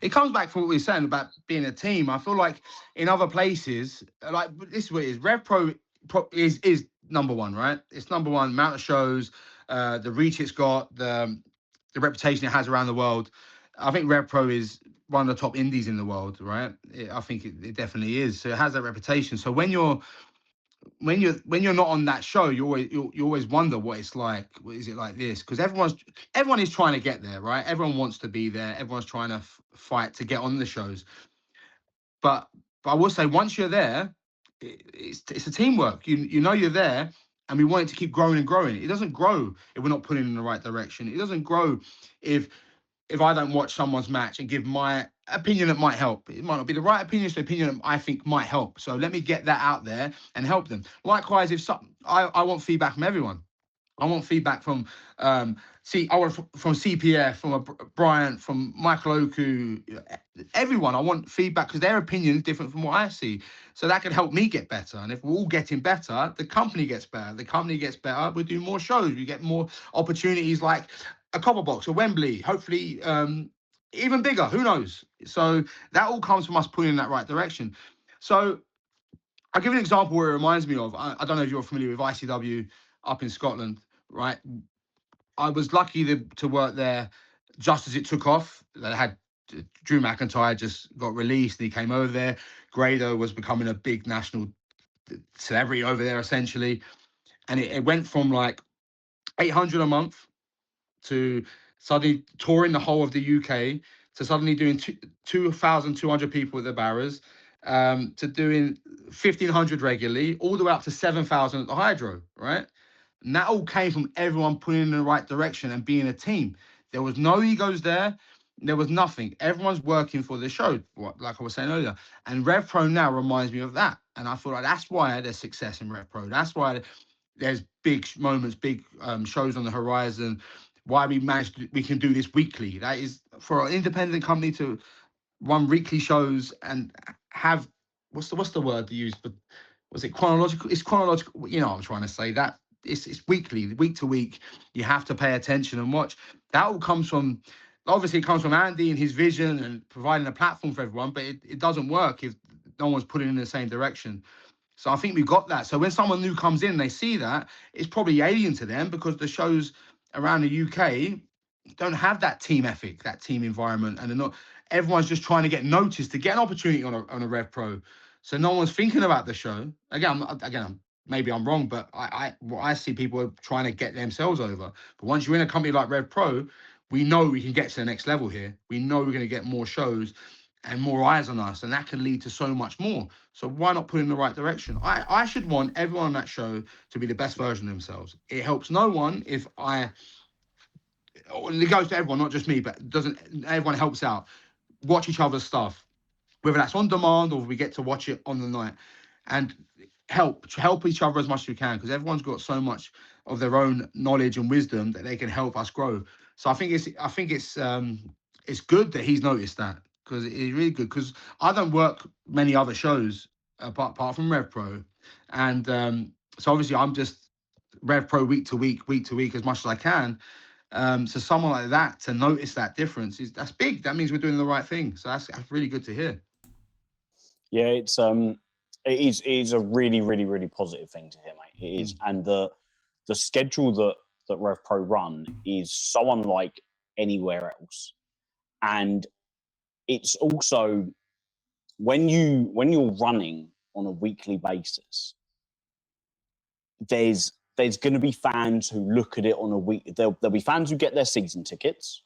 It comes back from what we were saying about being a team. I feel like in other places, like this is what it is. RevPro is number one, right? It's number one. Amount of shows, the reach it's got, the reputation it has around the world. I think RevPro is one of the top indies in the world, right? I think it definitely is. So it has that reputation. So when you're not on that show, you always wonder what it's like. What is it like this? Because everyone is trying to get there, right? Everyone wants to be there. Everyone's trying to fight to get on the shows. But I will say, once you're there, it's a teamwork. You know you're there, and we want it to keep growing and growing. It doesn't grow if we're not putting in the right direction. It doesn't grow if I don't watch someone's match and give my opinion that might help. It might not be the right opinion, it's the opinion that I think might help. So let me get that out there and help them. Likewise, I want feedback from everyone. I want feedback from from CPF, from a Bryant, from Michael Oku, everyone. I want feedback because their opinion is different from what I see. So that can help me get better. And if we're all getting better, the company gets better. The company gets better. We do more shows. We get more opportunities like a copper box or Wembley. Hopefully, even bigger. Who knows? So that all comes from us pulling in that right direction. So I'll give you an example where it reminds me of. I don't know if you're familiar with ICW up in Scotland. Right, I was lucky to work there just as it took off. They had Drew McIntyre just got released and he came over there. Grado was becoming a big national celebrity over there essentially, and it went from like 800 a month to suddenly touring the whole of the UK to suddenly doing 2,200 people at the Barras, to doing 1,500 regularly, all the way up to 7,000 at the Hydro, right? And that all came from everyone putting in the right direction and being a team. There was no egos there. There was nothing. Everyone's working for the show, like I was saying earlier. And RevPro now reminds me of that. And I feel like that's why there's success in RevPro. That's why there's big moments, big shows on the horizon. Why we can do this weekly. That is for an independent company to run weekly shows and have what's the word to use? But was it chronological? It's chronological. You know what I'm trying to say. That it's weekly, week to week. You have to pay attention and watch. That all comes from, obviously it comes from Andy and his vision and providing a platform for everyone, but it doesn't work if no one's putting in the same direction. So I think we've got that. So when someone new comes in, they see that, it's probably alien to them because the shows around the UK don't have that team ethic, that team environment, and they're not. Everyone's just trying to get noticed to get an opportunity on a RevPro. So no one's thinking about the show. Maybe I'm wrong, but I see people are trying to get themselves over. But once you're in a company like RevPro, we know we can get to the next level here. We know we're going to get more shows and more eyes on us, and that can lead to so much more. So why not put in the right direction? I should want everyone on that show to be the best version of themselves. It helps no one if it goes to everyone, not just me, but everyone helps out. Watch each other's stuff, whether that's on demand or we get to watch it on the night, and help each other as much as we can, because everyone's got so much of their own knowledge and wisdom that they can help us grow. So I think it's good that he's noticed that, because it's really good, because I don't work many other shows apart from RevPro, and so obviously I'm just RevPro week to week as much as I can. So someone like that to notice that difference that's big. That means we're doing the right thing. So that's really good to hear. Yeah, it is a really, really, really positive thing to hear, mate. It is, and the schedule that RevPro run is so unlike anywhere else, and it's also when you're running on a weekly basis, there's going to be fans who look at it on a week. There'll be fans who get their season tickets.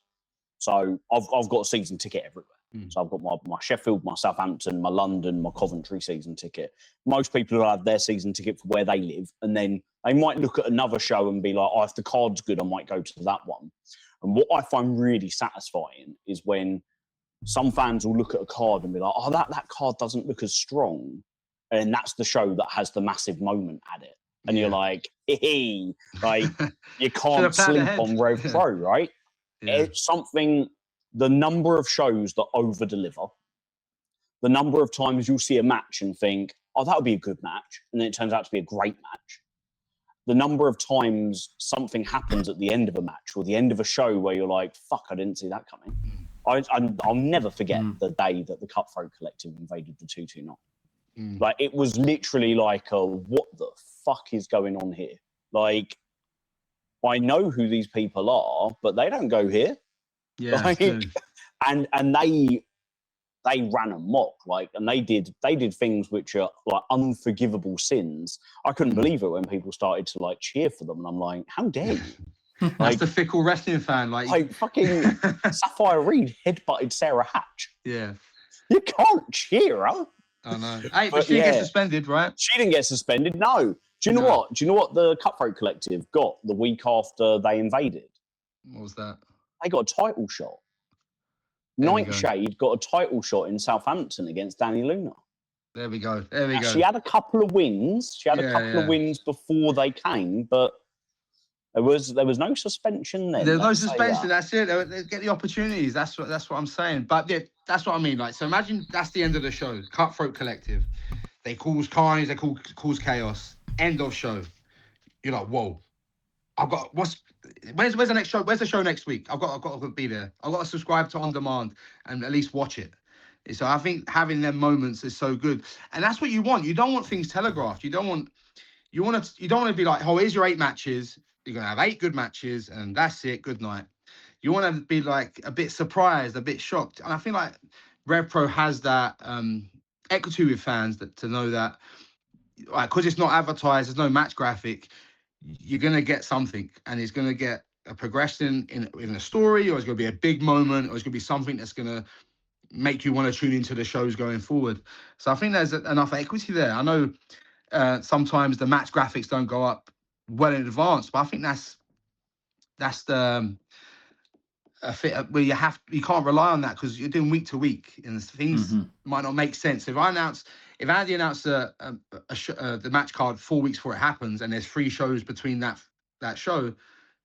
So I've got a season ticket everywhere. So I've got my Sheffield, my Southampton, my London, my Coventry season ticket. Most people will have their season ticket for where they live, and then they might look at another show and be like, oh, if the card's good, I might go to that one. And what I find really satisfying is when some fans will look at a card and be like, oh, that card doesn't look as strong. And that's the show that has the massive moment at it. And you're like, hey, like, you can't sleep on RevPro, right? Yeah. It's something, the number of shows that over-deliver, the number of times you'll see a match and think, oh, that would be a good match. And then it turns out to be a great match. The number of times something happens at the end of a match or the end of a show where you're like, fuck, I didn't see that coming. I'll never forget the day that the Cutthroat Collective invaded the 229. Like, it was literally like, what the fuck is going on here? Like, I know who these people are, but they don't go here. Yeah, like, and they ran amok, like, and they did things which are like unforgivable sins. I couldn't believe it when people started to like cheer for them, and I'm like, how dare you? That's like, the fickle wrestling fan, like fucking Sapphire Reed headbutted Sarah Hatch. Yeah, you can't cheer her. I know. Hey, but she didn't get suspended, right? She didn't get suspended. No. Do you know what? Do you know what the Cutthroat Collective got the week after they invaded? What was that? They got a title shot. Nightshade got a title shot in Southampton against Danny Luna. There we go. There we go. She had a couple of wins. She had a couple of wins before they came, but there was no suspension then. There's no suspension. That's it. They get the opportunities. That's what I'm saying. But yeah, that's what I mean. Like, so imagine that's the end of the show. Cutthroat Collective. They cause carnage. They cause chaos. End of show. You're like, whoa. I've got where's the next show? Where's the show next week? I've got to be there. I've got to subscribe to On Demand and at least watch it. So I think having them moments is so good, and that's what you want. You don't want things telegraphed. You don't want to be like, oh, here's your 8 matches. You're gonna have 8 good matches, and that's it. Good night. You want to be like a bit surprised, a bit shocked, and I feel like RevPro has that equity with fans to know that, like, because it's not advertised, there's no match graphic. You're going to get something, and it's going to get a progression in a story, or it's going to be a big moment, or it's going to be something that's going to make you want to tune into the shows going forward. So I think there's enough equity there. I know sometimes the match graphics don't go up well in advance, but I think that's the fit where you can't rely on that, because you're doing week to week and things might not make sense. If Andy announced the match card 4 weeks before it happens, and there's 3 shows between that show,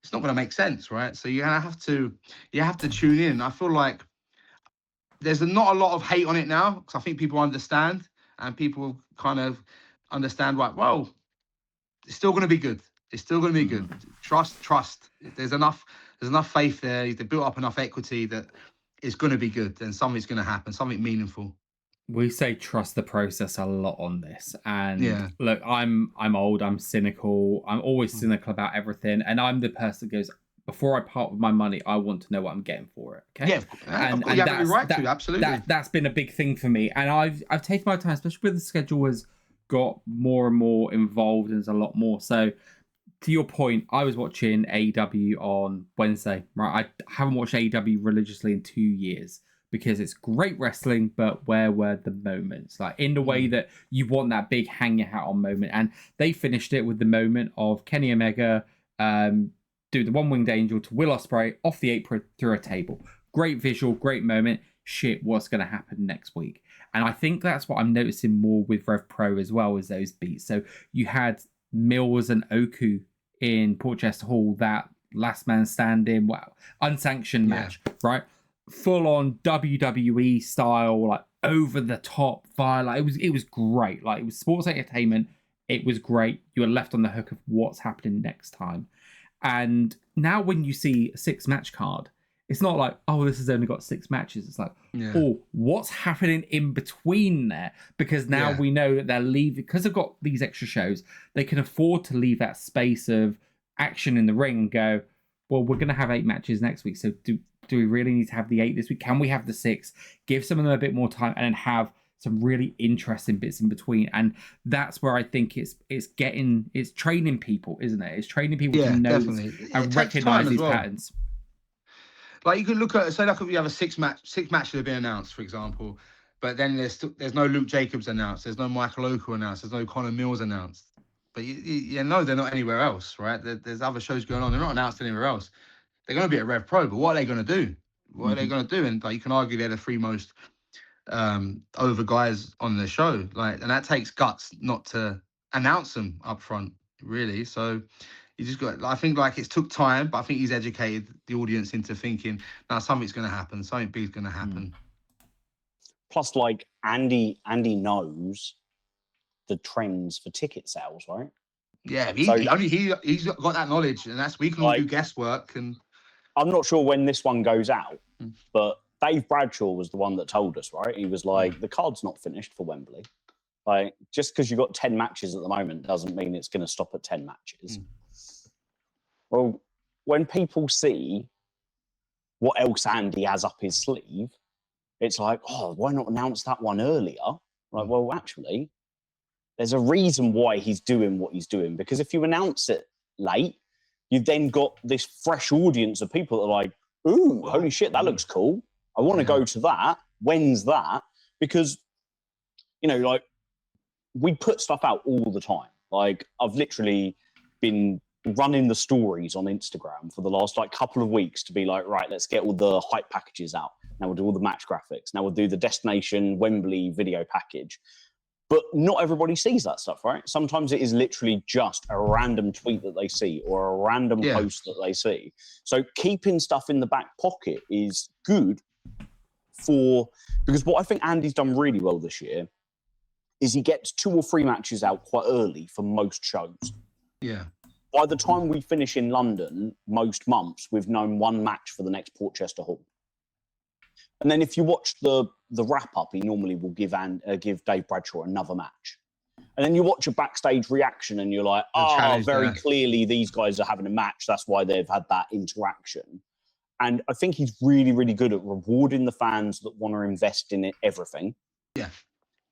it's not going to make sense, right? So you have to tune in. I feel like there's not a lot of hate on it now, because I think people understand, and people kind of understand, right? Well, it's still going to be good. It's still going to be good. Trust. There's enough faith there. They built up enough equity that it's going to be good, and something's going to happen, something meaningful. We say trust the process a lot on this, and look, I'm old, I'm cynical, I'm always cynical about everything, and I'm the person that goes, before I part with my money, I want to know what I'm getting for it. Okay, and you have every right to, absolutely. That's been a big thing for me, and I've taken my time, especially with the schedule has got more and more involved, and there's a lot more. So, to your point, I was watching AEW on Wednesday. Right, I haven't watched AEW religiously in 2 years, because it's great wrestling, but where were the moments? Like, in the way that you want that big hang your hat on moment. And they finished it with the moment of Kenny Omega do the one-winged angel to Will Ospreay off the apron through a table. Great visual, great moment. Shit, what's going to happen next week? And I think that's what I'm noticing more with RevPro as well, as those beats. So you had Mills and Oku in Portchester Hall, that last man standing, unsanctioned match, right? Full on WWE style, like over the top fire. Like it was great. Like, it was sports entertainment. It was great. You were left on the hook of what's happening next time. And now when you see a 6 match card, it's not like, oh, this has only got 6 matches. It's like, oh, what's happening in between there? Because now we know that they're leaving, because they've got these extra shows, they can afford to leave that space of action in the ring and go, well, we're going to have 8 matches next week. So do we really need to have the 8 this week? Can we have the 6? Give some of them a bit more time, and then have some really interesting bits in between. And that's where I think it's training people, isn't it? It's training people to know and recognize these patterns. Like, you can look at, say, like, if you have a 6 matches that have been announced, for example, but then there's no Luke Jacobs announced, there's no Michael Oku announced, there's no Connor Mills announced. But you know they're not anywhere else, right? There's other shows going on. They're not announced anywhere else. they're going to be at RevPro, but what are they going to do? What are they going to do? And like, you can argue they're the three most over guys on the show, like, and that takes guts not to announce them up front, really. So you just got, I think, like, it took time, but I think he's educated the audience into thinking now something's going to happen, something big's going to happen. Plus, like, Andy knows the trends for ticket sales, right? Yeah, he's got that knowledge, and that's, we can all do guesswork. And I'm not sure when this one goes out, but Dave Bradshaw was the one that told us, right? He was like, the card's not finished for Wembley. Like, just because you've got 10 matches at the moment doesn't mean it's going to stop at 10 matches. Well, when people see what else Andy has up his sleeve, it's like, oh, why not announce that one earlier? Like, well, actually, there's a reason why he's doing what he's doing, because if you announce it late, you've then got this fresh audience of people that are like, ooh, holy shit, that looks cool. I want to go to that. When's that? Because, you know, like, we put stuff out all the time. Like, I've literally been running the stories on Instagram for the last, like, couple of weeks to be like, right, let's get all the hype packages out. Now we'll do all the match graphics. Now we'll do the Destination Wembley video package. But not everybody sees that stuff, right? Sometimes it is literally just a random tweet that they see or a random post that they see. So keeping stuff in the back pocket is good because what I think Andy's done really well this year is he gets 2 or 3 matches out quite early for most shows. Yeah. By the time we finish in London, most months, we've known 1 match for the next Portchester Hall. And then if you watch the wrap-up, he normally will give Dave Bradshaw another match. And then you watch a backstage reaction and you're like, very clearly these guys are having a match. That's why they've had that interaction. And I think he's really, really good at rewarding the fans that want to invest in everything. Yeah.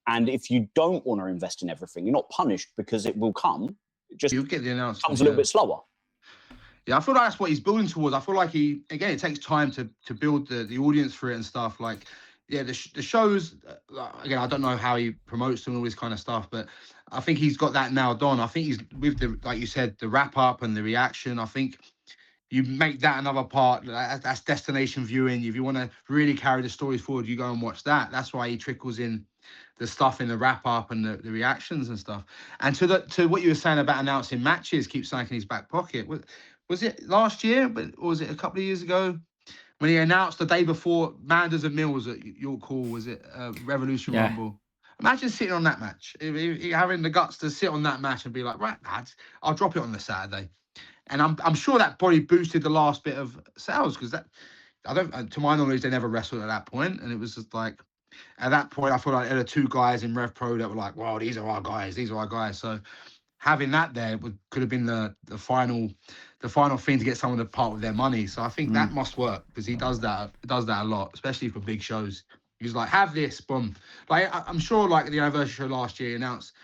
And if you don't want to invest in everything, you're not punished because it will come. It just you'll get the announcement, comes a little bit slower. Yeah, I feel like that's what he's building towards. I feel like it takes time to build the audience for it and stuff. Like, yeah, the shows, again, I don't know how he promotes them and all this kind of stuff, but I think he's got that nailed on. I think he's, with the, like you said, the wrap up and the reaction, I think you make that another part. That's destination viewing. If you want to really carry the stories forward, you go and watch that. That's why he trickles in the stuff in the wrap up and the reactions and stuff. And to what you were saying about announcing matches, keep saying in his back pocket. Was it last year, or was it a couple of years ago when he announced the day before Manders and Mills at York Hall? Was it Revolution Rumble? Imagine sitting on that match, having the guts to sit on that match and be like, right, lads, I'll drop it on the Saturday. And I'm sure that probably boosted the last bit of sales, because to my knowledge, they never wrestled at that point, and it was just like, at that point, I feel like there were 2 guys in RevPro that were like, "Wow, these are our guys. These are our guys." So having that there could have been the final thing to get someone to part with their money. So I think that must work, because he does that a lot, especially for big shows. He's like, "Have this, boom." Like, I'm sure, like, the anniversary show last year, he announced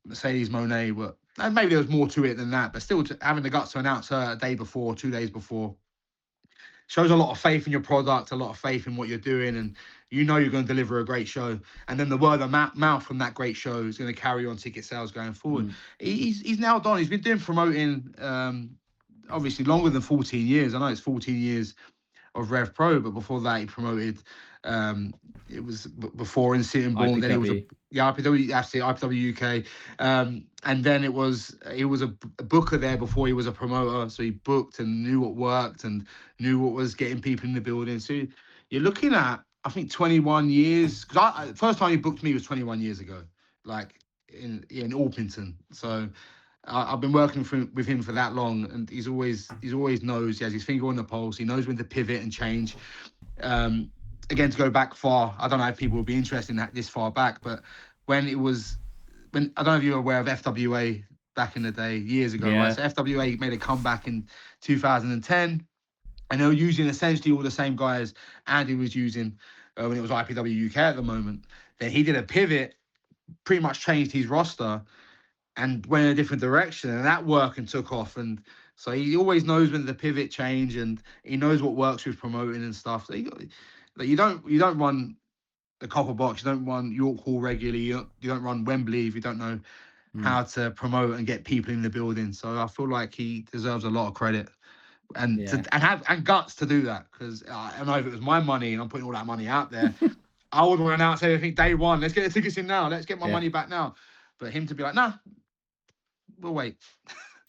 Mercedes Moné, but and maybe there was more to it than that, but still, having the guts to announce her a day before, 2 days before, shows a lot of faith in your product, a lot of faith in what you're doing, and you know you're going to deliver a great show. And then the word of mouth from that great show is going to carry on ticket sales going forward. He's now done. He's been doing promoting, obviously, longer than 14 years. I know it's 14 years of RevPro, but before that he promoted, it was before in Sittingbourne, then he was IPW UK, and then he was a booker there before he was a promoter, so he booked and knew what worked and knew what was getting people in the building. So you're looking at, I think, 21 years, because first time he booked me was 21 years ago, like in Orpington. So I've been working with him for that long, and he's always knows, he has his finger on the pulse. He knows when to pivot and change. Again, to go back far, I don't know if people will be interested in that this far back, but when I don't know if you're aware of FWA back in the day, years ago, right? So FWA made a comeback in 2010, and they were using essentially all the same guys Andy was using when it was IPW UK at the moment. Then he did a pivot, pretty much changed his roster, and went in a different direction, and that worked and took off. And so he always knows when the pivot change, and he knows what works with promoting and stuff. So you don't run the Copper Box, you don't run York Hall regularly, you don't run Wembley if you don't know how to promote and get people in the building. So I feel like he deserves a lot of credit and and guts to do that, because I know if it was my money and I'm putting all that money out there, I would want to announce everything day one. Let's get the tickets in now. Let's get my money back now. But him to be like, nah, we'll wait.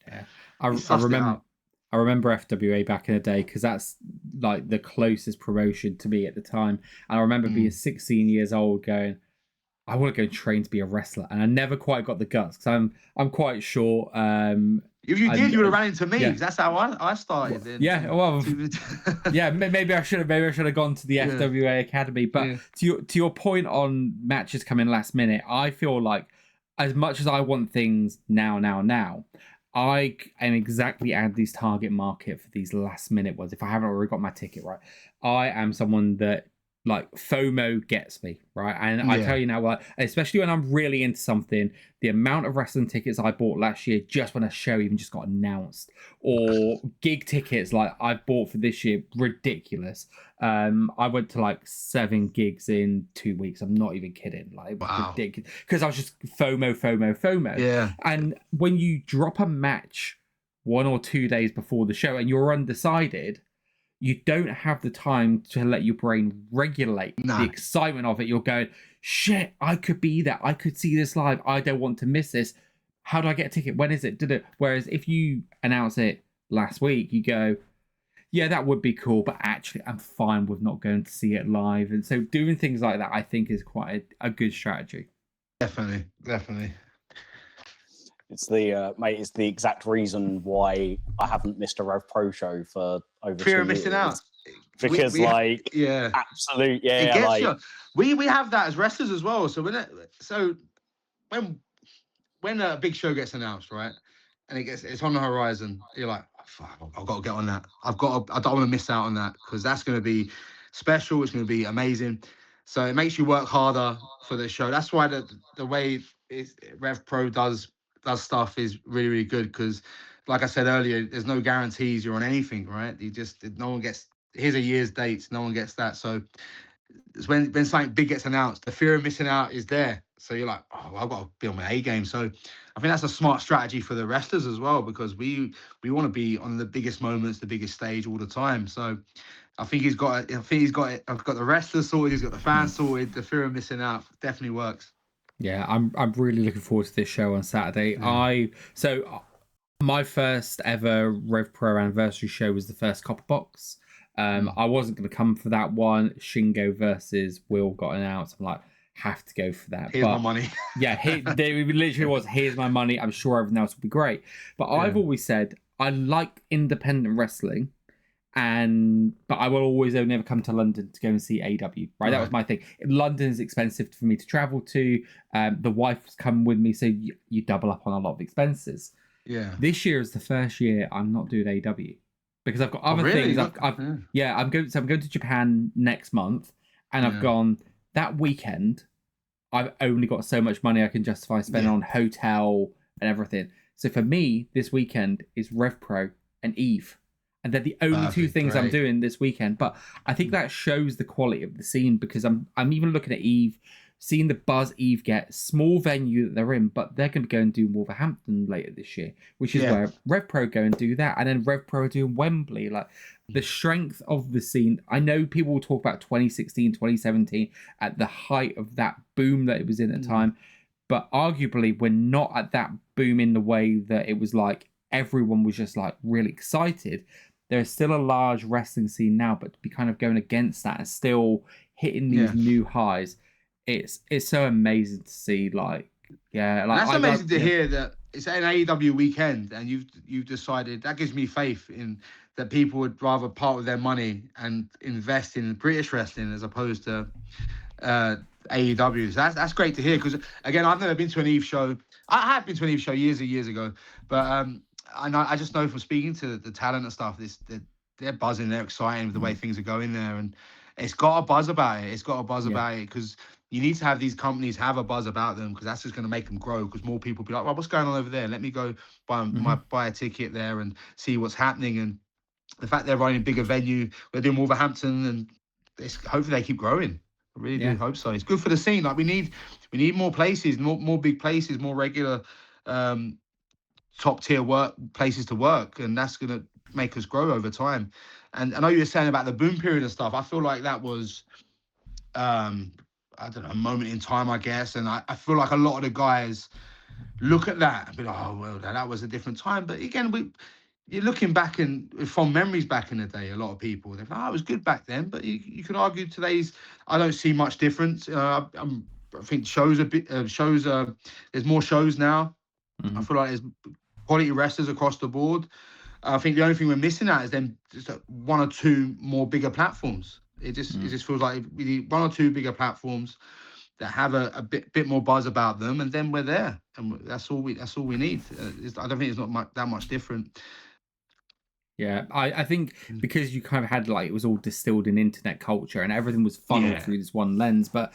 Yeah, I remember FWA back in the day, because that's like the closest promotion to me at the time. And I remember being 16 years old going, I want to go train to be a wrestler, and I never quite got the guts, because I'm quite short. If you did, you would have ran into me. Yeah. That's how I started. Maybe I should have gone to the FWA Academy. But to your point on matches coming last minute, I feel like, as much as I want things now, I am exactly at this target market for these last minute ones. If I haven't already got my ticket right, I am someone that, like, FOMO gets me, right? And I tell you now, like, especially when I'm really into something, the amount of wrestling tickets I bought last year just when a show even just got announced, or gig tickets like I've bought for this year, ridiculous. I went to like 7 gigs in 2 weeks. I'm not even kidding. Like, it was ridiculous, because I was just FOMO. Yeah. And when you drop a match 1 or 2 days before the show and you're undecided, you don't have the time to let your brain regulate the excitement of it. You're going, shit, I could be there. I could see this live. I don't want to miss this. How do I get a ticket? When is it? Whereas if you announce it last week, you go, yeah, that would be cool, but actually I'm fine with not going to see it live. And so doing things like that, I think, is quite a good strategy. Definitely. It's the mate. It's the exact reason why I haven't missed a RevPro show for over 2 years. Fear of missing out. Because absolute, it gets like, you. We have that as wrestlers as well. So when a big show gets announced, right, and it's on the horizon, you're like, oh, fuck, I've got to get on that. I don't want to miss out on that, because that's going to be special. It's going to be amazing. So it makes you work harder for the show. That's why the way RevPro does stuff is really, really good, because, like I said earlier, there's no guarantees you're on anything, right? No one gets, here's a year's dates, no one gets that. So it's when something big gets announced, the fear of missing out is there. So you're like, oh, I've got to be on my A game. So I think that's a smart strategy for the wrestlers as well, because we want to be on the biggest moments, the biggest stage all the time. So I think he's got it. I've got the wrestlers sorted, he's got the fans sorted. The fear of missing out definitely works. Yeah, I'm really looking forward to this show on Saturday. My first ever RevPro anniversary show was the first Copper Box. I wasn't going to come for that one. Shingo versus Will got announced. I'm like, have to go for that. Here's my money. They literally was, here's my money. I'm sure everything else will be great. But I've always said I like independent wrestling, but I will always only ever come to London to go and see AEW. Right, that was my thing. London is expensive for me to travel to. The wife's come with me, so you double up on a lot of expenses. Yeah. This year is the first year I'm not doing AEW, because I've got other things. I'm going to Japan next month, and I've gone that weekend. I've only got so much money I can justify spending on hotel and everything. So for me, this weekend is RevPro and Eve. And they're the only two things I'm doing this weekend. But I think that shows the quality of the scene, because I'm even looking at Eve, seeing the buzz Eve get, small venue that they're in, but they're going to go and do Wolverhampton later this year, which is where RevPro go and do that. And then RevPro are doing Wembley. Like, the strength of the scene. I know people will talk about 2016, 2017 at the height of that boom that it was in at the time. But arguably, we're not at that boom in the way that it was like everyone was just like really excited. There's still a large wrestling scene now, but to be kind of going against that and still hitting these new highs, it's so amazing to see. That's amazing to hear that it's an AEW weekend, and you've decided. That gives me faith in that people would rather part with their money and invest in British wrestling as opposed to AEW. So that's great to hear, because again, I've never been to an Eve show. I have been to an Eve show years and years ago, but I just know from speaking to the talent and stuff, they're buzzing, they're excited with the way things are going there, and it's got a buzz about it. It's got a buzz about it, because you need to have these companies have a buzz about them, because that's just going to make them grow, because more people will be like, well, what's going on over there? Let me go buy a ticket there and see what's happening. And the fact they're running a bigger venue, they're doing Wolverhampton, and hopefully they keep growing. I really do hope so. It's good for the scene. Like, we need more places, more big places, more regular top tier places to work, and that's gonna make us grow over time. And I know you were saying about the boom period and stuff. I feel like that was, I don't know, a moment in time, I guess. And I feel like a lot of the guys look at that and be like, oh, well, that was a different time. But again, you're looking back and fond memories back in the day. A lot of people, they're like, oh, it was good back then. But you can argue today's, I don't see much difference. I think shows there's more shows now. I feel like there's quality wrestlers across the board. I think the only thing we're missing out is then just one or two more bigger platforms. It just feels like we need one or two bigger platforms that have a bit more buzz about them, and then we're there, and that's all we need. I don't think it's not that much different. Yeah, I think because you kind of had like, it was all distilled in internet culture and everything was funneled through this one lens. But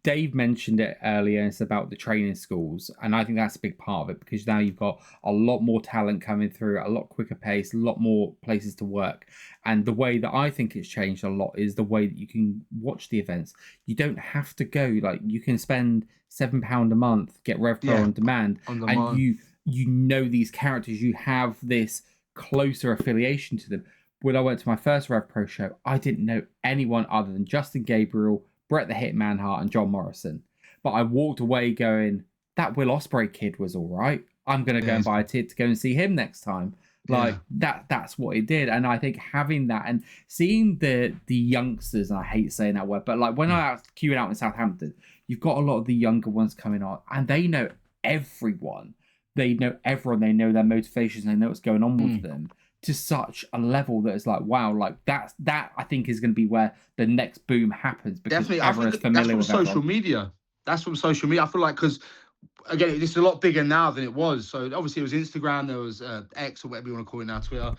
Dave mentioned it earlier, it's about the training schools. And I think that's a big part of it, because now you've got a lot more talent coming through, a lot quicker pace, a lot more places to work. And the way that I think it's changed a lot is the way that you can watch the events. You don't have to go, like, you can spend £7 a month, get RevPro on demand, and you know these characters, you have this closer affiliation to them. When I went to my first RevPro show, I didn't know anyone other than Justin Gabriel, Bret the Hitman Hart, and John Morrison. But I walked away going, that Will Ospreay kid was all right. I'm going to go and buy a ticket to go and see him next time. Like that's what it did. And I think having that and seeing the youngsters, and I hate saying that word, but like when I was queuing out in Southampton, you've got a lot of the younger ones coming on, and they know everyone. They know everyone, they know their motivations, they know what's going on with them to such a level that it's like, wow, like that I think is going to be where the next boom happens, because definitely everyone's familiar with social media. That's from social media. I feel like, because again, it's a lot bigger now than it was. So obviously it was Instagram, there was X, or whatever you want to call it now, Twitter,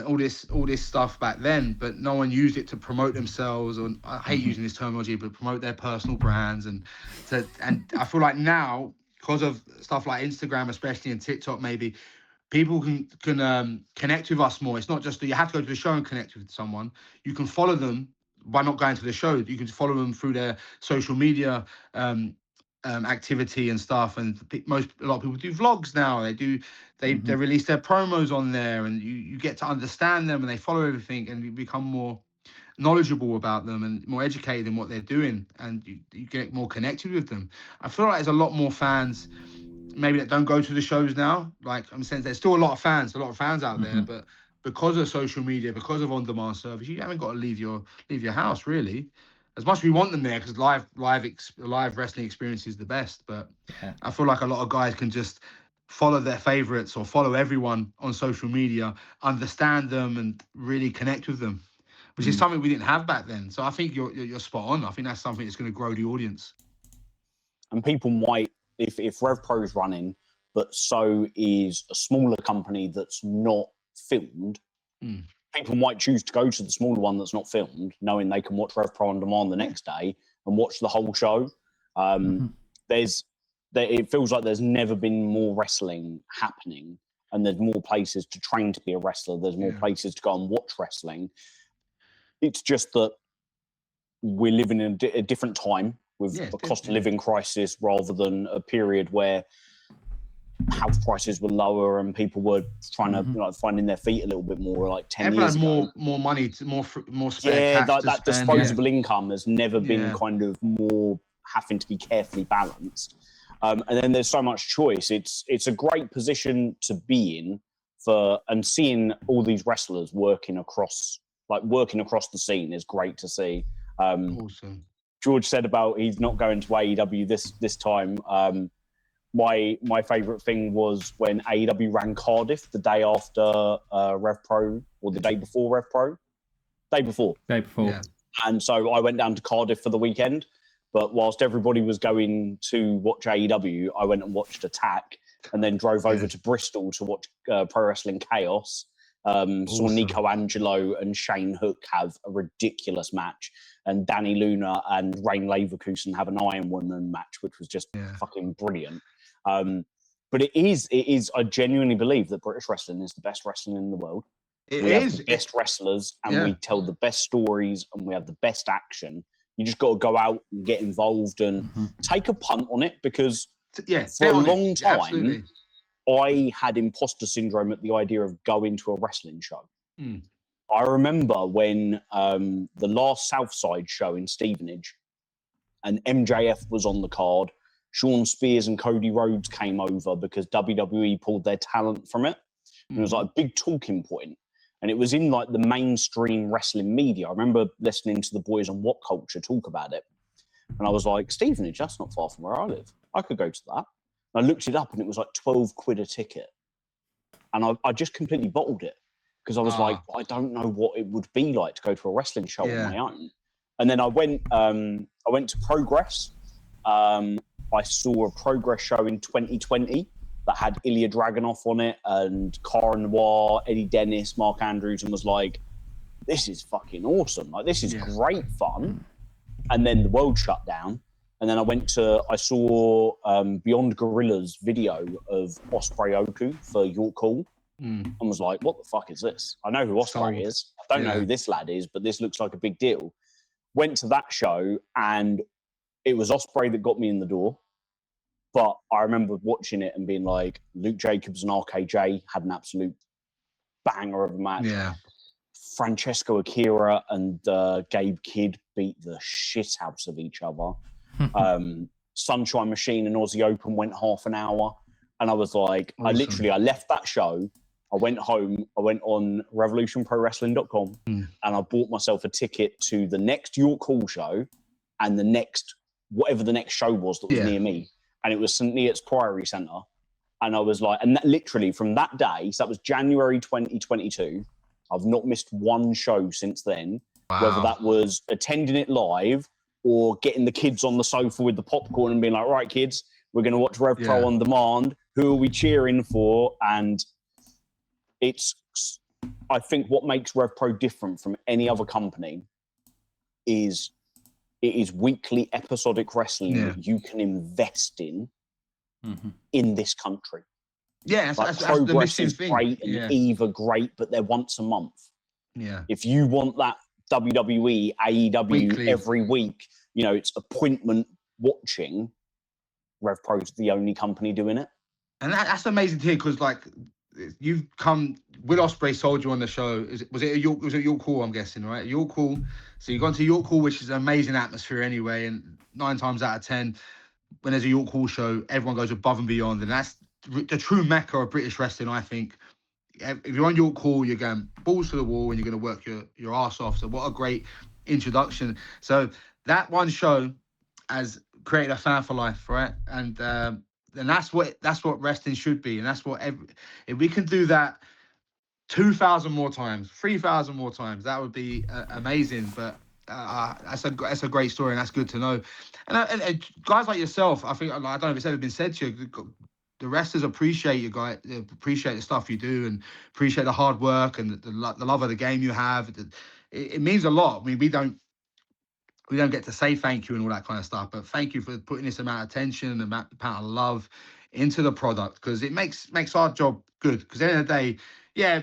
all this stuff back then, but no one used it to promote themselves, or I hate using this terminology, but promote their personal brands. And I feel like now, because of stuff like Instagram, especially, and TikTok, maybe people can connect with us more. It's not just that you have to go to the show and connect with someone. You can follow them by not going to the show. You can follow them through their social media activity and stuff. And a lot of people do vlogs now. They release their promos on there, and you get to understand them, and they follow everything, and you become more knowledgeable about them and more educated in what they're doing, and you get more connected with them. I feel like there's a lot more fans maybe that don't go to the shows now. Like, I'm saying, there's still a lot of fans out there, but because of social media, because of on-demand service, you haven't got to leave your house, really. As much as we want them there, because live wrestling experience is the best, but I feel like a lot of guys can just follow their favorites or follow everyone on social media, understand them, and really connect with them, which is something we didn't have back then. So I think you're spot on. I think that's something that's going to grow the audience. And people might, if RevPro is running, but so is a smaller company that's not filmed, people might choose to go to the smaller one that's not filmed, knowing they can watch RevPro on demand the next day and watch the whole show. It feels like there's never been more wrestling happening, and there's more places to train to be a wrestler. There's more places to go and watch wrestling. It's just that we're living in a different time with a cost of living crisis, rather than a period where house prices were lower and people were trying to like finding their feet a little bit more, like 10 years ago. More money, more spare cash that disposable income has never been kind of more having to be carefully balanced. And then there's so much choice. It's a great position to be in and seeing all these wrestlers working across the scene is great to see. Awesome. George said about he's not going to AEW this time. My favourite thing was when AEW ran Cardiff the day after RevPro, or the day before RevPro. Day before. Yeah. And so I went down to Cardiff for the weekend, but whilst everybody was going to watch AEW, I went and watched Attack, and then drove over to Bristol to watch Pro Wrestling Chaos. Saw Nico Angelo and Shane Hook have a ridiculous match, and Danny Luna and Rain Leverkusen have an Iron Woman match, which was just fucking brilliant. But it is. I genuinely believe that British wrestling is the best wrestling in the world. We have the best wrestlers, and we tell the best stories, and we have the best action. You just got to go out and get involved and take a punt on it, because for a long time, I had imposter syndrome at the idea of going to a wrestling show. Mm. I remember when the last Southside show in Stevenage, and MJF was on the card. Sean Spears and Cody Rhodes came over because WWE pulled their talent from it. And it was like a big talking point. And it was in like the mainstream wrestling media. I remember listening to the boys on What Culture talk about it. And I was like, Stevenage, that's not far from where I live. I could go to that. And I looked it up and it was like 12 quid a ticket. And I just completely bottled it because I was like, I don't know what it would be like to go to a wrestling show on my own. And then I went to Progress. I saw a Progress show in 2020 that had Ilya Dragunov on it and Cara Noir, Eddie Dennis, Mark Andrews, and was like, this is fucking awesome. Like, this is great fun. And then the world shut down. And then I saw Beyond Gorilla's video of Osprey Oku for York Hall and was like, what the fuck is this? I know who Osprey is. I don't know who this lad is, but this looks like a big deal. Went to that show and it was Osprey that got me in the door. But I remember watching it and being like, Luke Jacobs and RKJ had an absolute banger of a match. Yeah. Francesco Akira and Gabe Kidd beat the shit out of each other. Sunshine Machine and Aussie Open went half an hour. And I was like, awesome. I left that show. I went home. I went on revolutionprowrestling.com and I bought myself a ticket to the next York Hall show and the next, whatever the next show was that was near me. And it was St. Neots Priory Centre. And I was like, and that, literally from that day, so that was January 2022, I've not missed one show since then, whether that was attending it live or getting the kids on the sofa with the popcorn and being like, right, kids, we're going to watch RevPro on demand. Who are we cheering for? And I think what makes RevPro different from any other company is it is weekly episodic wrestling that you can invest in this country. Yeah, like that's Progress the is thing. great and Eve are great, but they're once a month. Yeah. If you want that WWE, AEW weekly, every week, you know, it's appointment watching, RevPro's the only company doing it. And that's amazing to hear because, like, you've come, Will Ospreay sold you on the show. Was it York Hall, I'm guessing, right? York Hall. So you've gone to York Hall, which is an amazing atmosphere anyway. And 9 times out of 10, when there's a York Hall show, everyone goes above and beyond. And that's the true mecca of British wrestling, I think. If you're on York Hall, you're going balls to the wall and you're going to work your ass off. So what a great introduction. So that one show has created a fan for life, right? And that's what wrestling should be. And that's what if we can do that 2,000 more times, 3,000 more times, that would be amazing. But that's a great story, and that's good to know. And guys like yourself, I think, I don't know if it's ever been said to you, the wrestlers appreciate you guys, appreciate the stuff you do, and appreciate the hard work and the love of the game you have. It means a lot. I mean, we don't get to say thank you and all that kind of stuff, but thank you for putting this amount of attention and amount of love into the product, because it makes our job good. Because at the end of the day,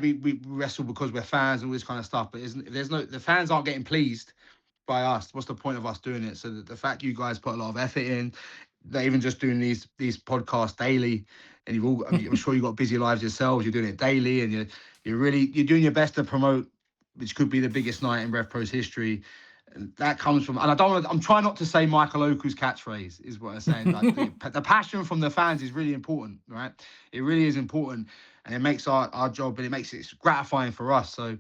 we wrestle because we're fans and all this kind of stuff, but if the fans aren't getting pleased by us, what's the point of us doing it? So the fact you guys put a lot of effort in, they're even just doing these podcasts daily, and I'm sure you've got busy lives yourselves. You're doing it daily, and you're doing your best to promote, which could be the biggest night in RevPro's history. And that comes from, and I'm trying not to say Michael Oku's catchphrase, is what I'm saying. Like, the passion from the fans is really important, right? It really is important, and it makes our job, and it makes it gratifying for us. So,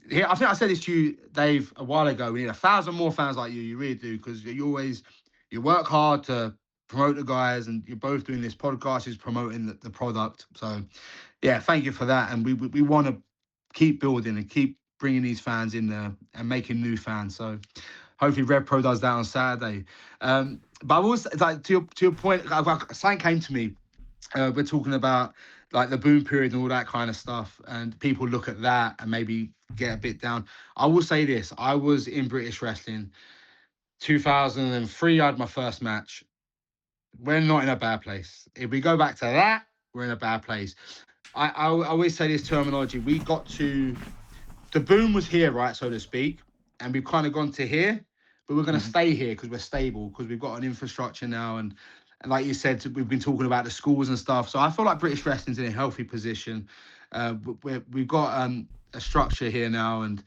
yeah, I think I said this to you, Dave, a while ago. We need 1,000 more fans like you. You really do, because you work hard to promote the guys, and you're both doing this podcast is promoting the product. So, yeah, thank you for that. And we want to keep building and keep bringing these fans in there and making new fans. So hopefully RevPro does that on Saturday. But I was like, to your point, something came to me. We're talking about like the boom period and all that kind of stuff, and people look at that and maybe get a bit down. I will say this: I was in British wrestling 2003. I had my first match. We're not in a bad place. If we go back to that, we're in a bad place. I always say this terminology. We got to, the boom was here, right, so to speak, and we've kind of gone to here, but we're going to stay here because we're stable, because we've got an infrastructure now, and And like you said, we've been talking about the schools and stuff. So I feel like British wrestling's in a healthy position. We've got a structure here now, and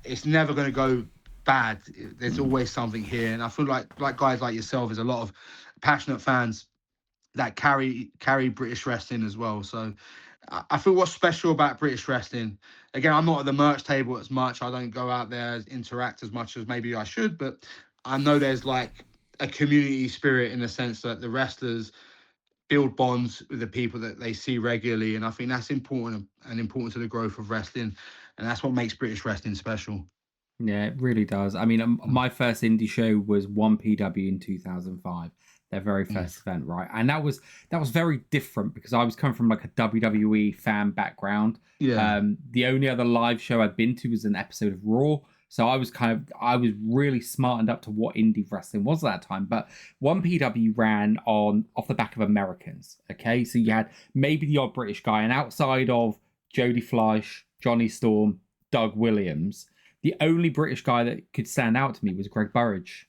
it's never going to go bad. There's always something here, and I feel like guys like yourself, there's a lot of passionate fans that carry British wrestling as well. So I feel what's special about British wrestling. Again, I'm not at the merch table as much. I don't go out there interact as much as maybe I should, but I know there's like a community spirit in the sense that the wrestlers build bonds with the people that they see regularly, and I think that's important to the growth of wrestling, and that's what makes British wrestling special. Yeah, it really does. I mean, my first indie show was 1PW in 2005, their very first event, right? And that was very different because I was coming from like a WWE fan background. Yeah. The only other live show I'd been to was an episode of Raw. So I was really smartened up to what indie wrestling was at that time. But 1PW ran off the back of Americans. Okay. So you had maybe the odd British guy, and outside of Jody Fleisch, Johnny Storm, Doug Williams, the only British guy that could stand out to me was Greg Burridge,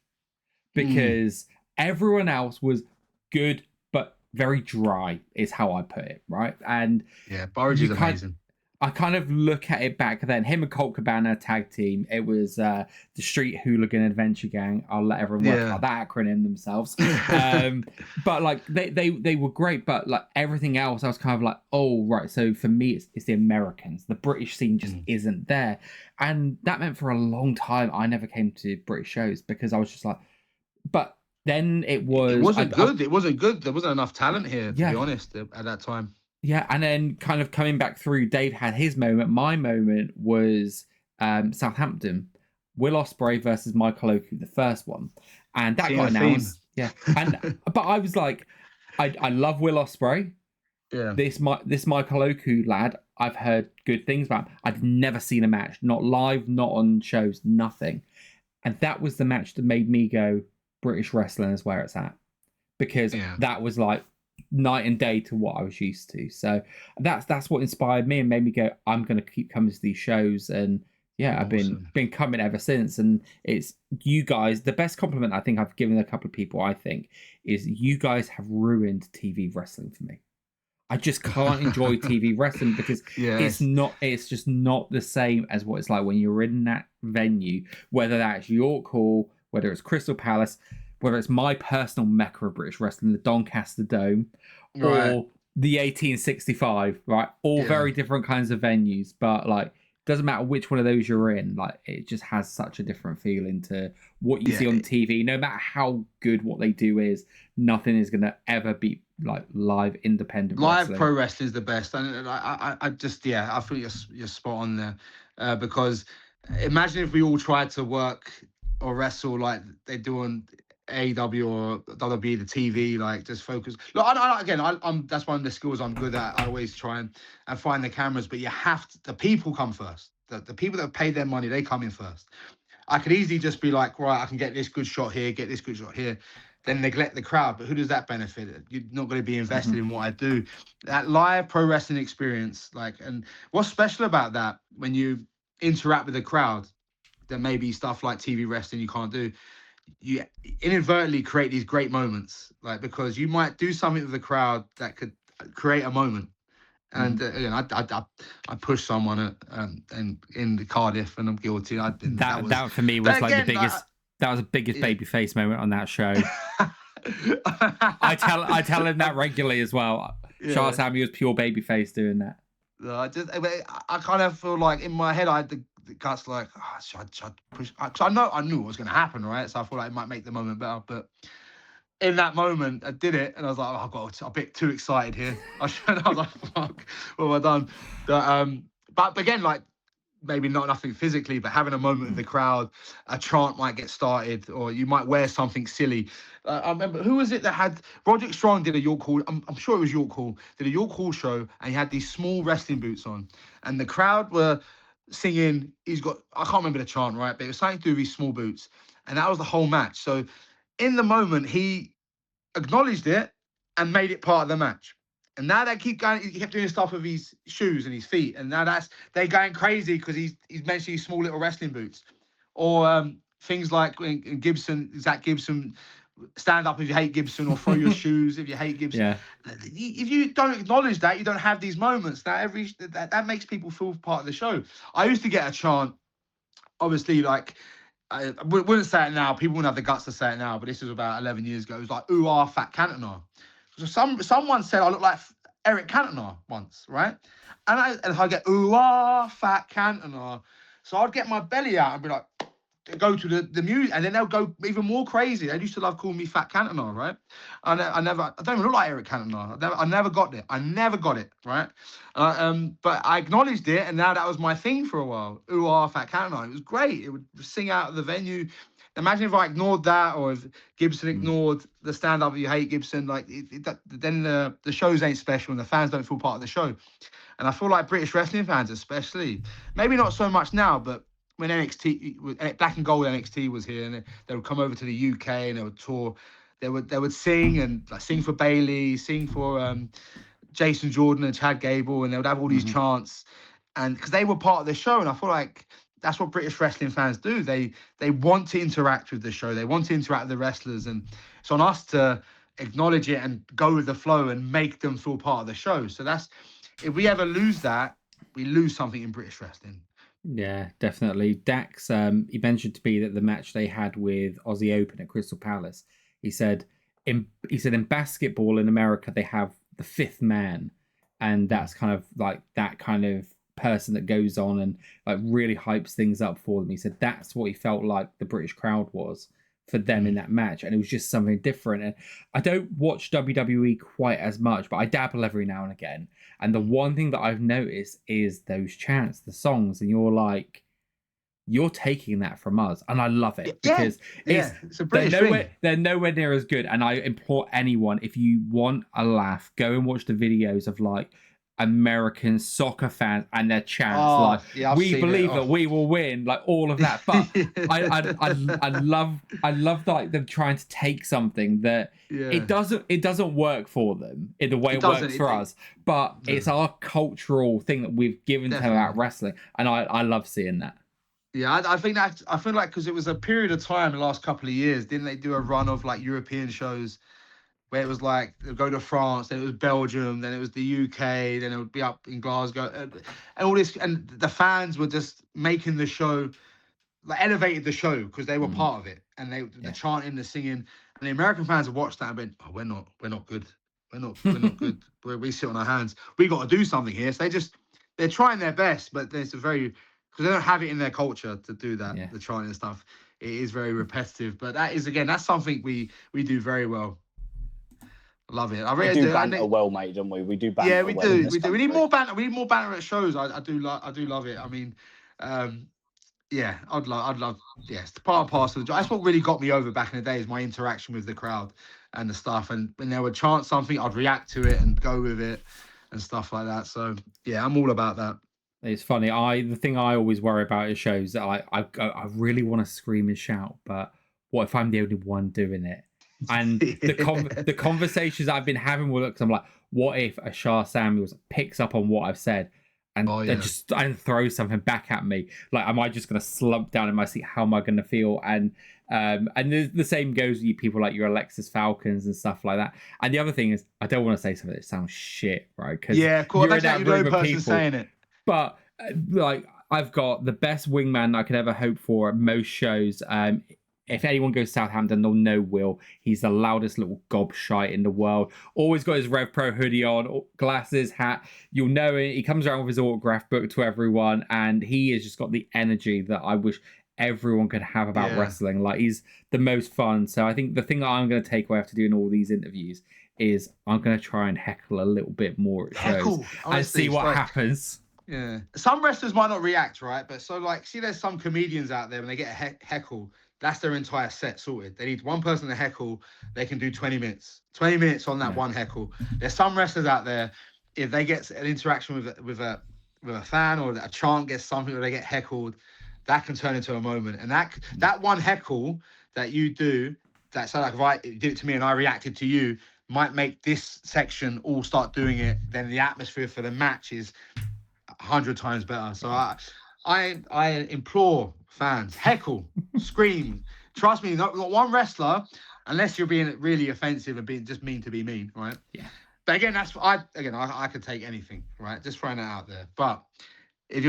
because everyone else was good but very dry, is how I put it, right? And yeah, Burridge is amazing. I kind of look at it back then. Him and Colt Cabana tag team. It was the Street Hooligan Adventure Gang. I'll let everyone work out that acronym themselves. But like they were great. But like everything else, I was kind of like, oh right. So for me, it's the Americans. The British scene just isn't there, and that meant for a long time I never came to British shows because I was just like, but then it wasn't good. It wasn't good. There wasn't enough talent here, to be honest, at that time. Yeah, and then kind of coming back through, Dave had his moment. My moment was Southampton, Will Ospreay versus Michael Oku, the first one, and that got announced. Yeah, but I was like, I love Will Ospreay. Yeah, this Michael Oku lad, I've heard good things about him. I've never seen a match, not live, not on shows, nothing, and that was the match that made me go, British wrestling is where it's at, because that was like night and day to what I was used to. So that's what inspired me and made me go, I'm going to keep coming to these shows. And I've been coming ever since. And it's you guys, the best compliment I think I've given a couple of people, I think, is you guys have ruined TV wrestling for me. I just can't enjoy TV wrestling because it's just not the same as what it's like when you're in that venue, whether that's York Hall, whether it's Crystal Palace, whether it's my personal mecca of British wrestling, the Doncaster Dome, or the 1865, right? All very different kinds of venues, but like, doesn't matter which one of those you're in, like, it just has such a different feeling to what you see on TV. No matter how good what they do is, nothing is going to ever beat like live independent wrestling. Pro wrestling is the best, and I just I feel you're spot on there, because imagine if we all tried to work or wrestle like they do on AEW or WWE, the TV, like just focus. Look, I'm that's one of the skills I'm good at. I always try and find the cameras, but you have to, the people come first. The people that have paid their money, they come in first. I could easily just be like, right, I can get this good shot here, get this good shot here, then neglect the crowd. But who does that benefit? You're not going to be invested in what I do. That live pro wrestling experience, like, and what's special about that when you interact with the crowd, that maybe stuff like TV wrestling you can't do. You inadvertently create these great moments, like, because you might do something with the crowd that could create a moment. And I pushed someone and in the Cardiff, and I'm guilty. That for me was like the biggest. That was the biggest babyface moment on that show. I tell him that regularly as well. Sha Samuels, pure babyface, doing that. I kind of feel like in my head I had the guts like, should I push? Because I knew what was going to happen, right? So I thought like it might make the moment better. But in that moment, I did it, and I was like, I got a bit too excited here. I was like, fuck, what have I done? But again, like, maybe nothing physically, but having a moment with the crowd, a chant might get started, or you might wear something silly. I remember, who was it that had Roderick Strong did a York Hall? I'm sure it was York Hall. Did a York Hall show, and he had these small wrestling boots on, and the crowd were singing. I can't remember the chant, right? But it was something to do with these small boots, and that was the whole match. So in the moment, he acknowledged it and made it part of the match. And now they keep going. He kept doing stuff with his shoes and his feet, and now they're going crazy because he's mentioned these small little wrestling boots, or things like when Zach Gibson stand up if you hate Gibson, or throw your shoes if you hate Gibson. Yeah. If you don't acknowledge that, you don't have these moments. That makes people feel part of the show. I used to get a chant, obviously, like, I wouldn't say it now. People wouldn't have the guts to say it now, but this was about 11 years ago. It was like, ooh, ah, fat Cantona. So someone said I look like Eric Cantona once, right? And I get, ooh, ah, fat Cantona. So I'd get my belly out and be like, go to the music, and then they'll go even more crazy. They used to love calling me Fat Cantona, right? I don't even look like Eric Cantona. I never got it. I never got it, right? But I acknowledged it, and now that was my thing for a while. Ooh, ah, Fat Cantona. It was great. It would sing out of the venue. Imagine if I ignored that, or if Gibson ignored the stand-up you hate Gibson. Like, then the shows ain't special, and the fans don't feel part of the show. And I feel like British wrestling fans, especially, maybe not so much now, but when Black and Gold NXT was here, and they would come over to the UK and they would tour, they would sing and like, sing for Bailey, sing for Jason Jordan and Chad Gable, and they would have all these chants, and because they were part of the show. And I feel like that's what British wrestling fans do. They want to interact with the show. They want to interact with the wrestlers, and it's on us to acknowledge it and go with the flow and make them feel part of the show. So if we ever lose that, we lose something in British wrestling. Yeah, definitely. Dax, he mentioned to me that the match they had with Aussie Open at Crystal Palace, he said in basketball in America they have the fifth man, and that's kind of like that kind of person that goes on and like really hypes things up for them. He said that's what he felt like the British crowd was for them in that match, and it was just something different. And I don't watch WWE quite as much, but I dabble every now and again. And the one thing that I've noticed is those chants, the songs, and you're taking that from us, and I love it because it's a British thing. They're nowhere near as good. And I implore anyone, if you want a laugh, go and watch the videos of like American soccer fans and their chants we believe that we will win, like all of that. But I love like them trying to take something that it doesn't work for them in the way it works for us, but it's our cultural thing that we've given to them about wrestling, and I love seeing that. Yeah, I think that, I feel like, because it was a period of time the last couple of years, didn't they do a run of like European shows where it was like they'd go to France, then it was Belgium, then it was the UK, then it would be up in Glasgow, and all this, and the fans were just making the show, like elevated the show because they were part of it, and the chanting, the singing, and the American fans have watched that and been, oh, we're not good, we're not good, we sit on our hands, we got to do something here. So they're trying their best, but there's because they don't have it in their culture to do that, the chanting and stuff. It is very repetitive, but that's something we do very well. Love it. We do banter well, mate, don't we? We do banter. Yeah, we do. We need more banter. We need more banter at shows. I do love it. I mean, I'd love. Yes, the part and parcel. That's what really got me over back in the day, is my interaction with the crowd and the stuff. And when they would chant something, I'd react to it and go with it and stuff like that. So yeah, I'm all about that. It's funny. The thing I always worry about is shows that I really want to scream and shout, but what if I'm the only one doing it? And the conversations I've been having with it, because I'm like, what if a Sha Samuels picks up on what I've said and throws something back at me? Like, am I just going to slump down in my seat? How am I going to feel? And the same goes with you people like your Alexis Falcons and stuff like that. And the other thing is, I don't want to say something that sounds shit, right? Because of course, that's that room of people saying it. But like, I've got the best wingman I could ever hope for at most shows. If anyone goes to Southampton, they'll know Will. He's the loudest little gobshite in the world. Always got his RevPro hoodie on, glasses, hat. You'll know it. He comes around with his autograph book to everyone, and he has just got the energy that I wish everyone could have about wrestling. Like, he's the most fun. So I think the thing that I'm going to take away after doing all these interviews is I'm going to try and heckle a little bit more at shows and see what happens. Yeah. Some wrestlers might not react, right? But so, like, see, there's some comedians out there, when they get a heckle, that's their entire set sorted. They need one person to heckle. They can do 20 minutes. 20 minutes on that one heckle. There's some wrestlers out there, if they get an interaction with a fan, or a chant gets something, or they get heckled, that can turn into a moment. And that one heckle that you do, that's so like, right, you did it to me and I reacted to you, might make this section all start doing it. Then the atmosphere for the match is 100 times better. So I implore fans, heckle, scream. Trust me, not one wrestler unless you're being really offensive and being just mean to be mean, right? Yeah. But again, I could take anything, right? Just throwing it out there. But if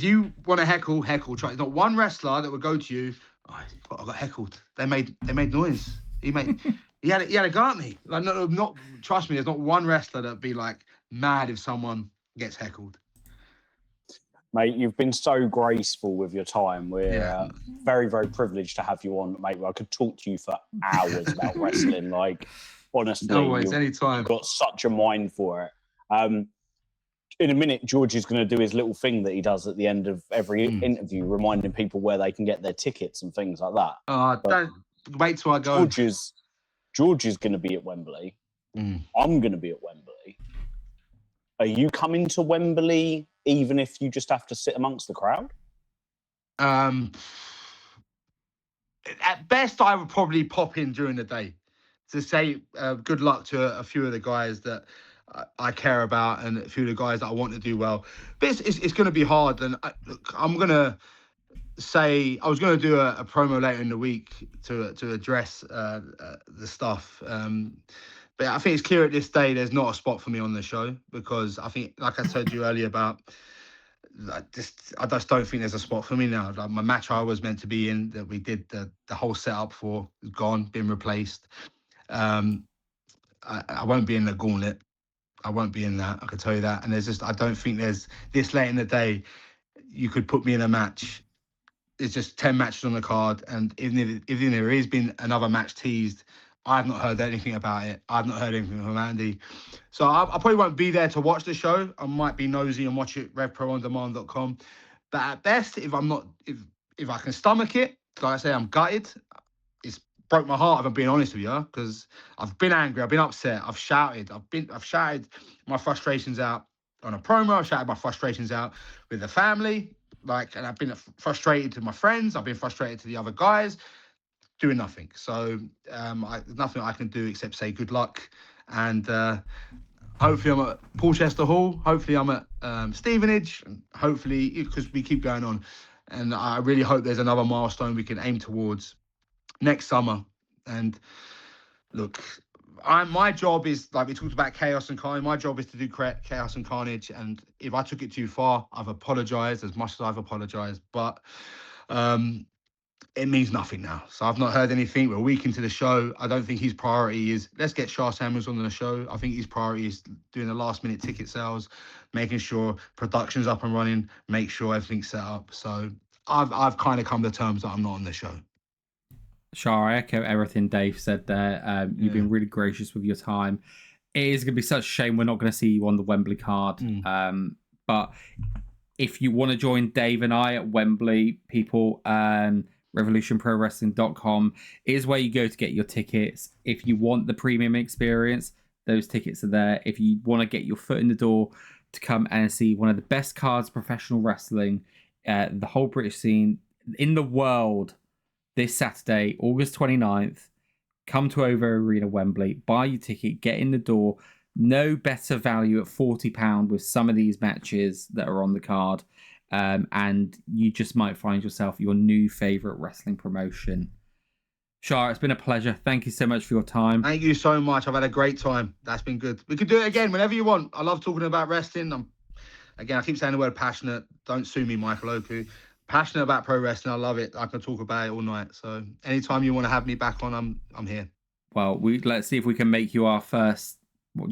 you want to heckle, try. There's not one wrestler that would go to you. Oh, I got heckled. They made noise. He had a go at me. Like not trust me. There's not one wrestler that'd be like mad if someone gets heckled. Mate, you've been so graceful with your time. We're very, very privileged to have you on, mate. I could talk to you for hours about wrestling. Like, honestly, always, anytime. You've got such a mind for it. In a minute, George is going to do his little thing that he does at the end of every interview, reminding people where they can get their tickets and things like that. Don't wait till I go. George is going to be at Wembley. I'm going to be at Wembley. Are you coming to Wembley even if you just have to sit amongst the crowd? At best, I would probably pop in during the day to say good luck to a few of the guys that I care about and a few of the guys that I want to do well. But it's going to be hard. And I'm going to say, I was going to do a promo later in the week to address the stuff. But I think it's clear at this day there's not a spot for me on the show because I think, like I told you earlier about, I just don't think there's a spot for me now. Like my match I was meant to be in that we did the whole setup for is gone, been replaced. I won't be in the gauntlet. I won't be in that. I can tell you that. And I don't think there's this late in the day you could put me in a match. There's just 10 matches on the card, and even if there has been another match teased, I've not heard anything about it. I've not heard anything from Andy. So I probably won't be there to watch the show. I might be nosy and watch it RevProOnDemand.com. But at best, if I can stomach it, like I say, I'm gutted. It's broke my heart if I'm being honest with you, because I've been angry, I've been upset, I've shouted. I've shouted my frustrations out on a promo, I've shouted my frustrations out with the family. And I've been frustrated to my friends, I've been frustrated to the other guys. Doing nothing. So there's nothing I can do except say good luck. And hopefully I'm at Porchester Hall. Hopefully I'm at Stevenage. And hopefully, because we keep going on. And I really hope there's another milestone we can aim towards next summer. And look, my job is, like we talked about chaos and carnage, my job is to do chaos and carnage. And if I took it too far, I've apologized as much as I've apologized. But it means nothing now. So I've not heard anything. We're a week into the show. I don't think his priority is, let's get Sha Samuels on the show. I think his priority is doing the last minute ticket sales, making sure production's up and running, make sure everything's set up. So I've kind of come to terms that I'm not on the show. Sha, I echo everything Dave said there. You've been really gracious with your time. It is going to be such a shame we're not going to see you on the Wembley card. But if you want to join Dave and I at Wembley, people, revolutionprowrestling.com is where you go to get your tickets. If you want the premium experience, those tickets are there. If you want to get your foot in the door to come and see one of the best cards of professional wrestling, the whole British scene in the world, this Saturday, August 29th, come to OVO Arena Wembley, buy your ticket, get in the door. No better value at £40 with some of these matches that are on the card. And you just might find yourself your new favourite wrestling promotion. Sha, it's been a pleasure. Thank you so much for your time. Thank you so much. I've had a great time. That's been good. We could do it again whenever you want. I love talking about wrestling. I keep saying the word passionate. Don't sue me, Michael Oku. Passionate about pro wrestling. I love it. I can talk about it all night. So anytime you want to have me back on, I'm here. Well, let's see if we can make you our first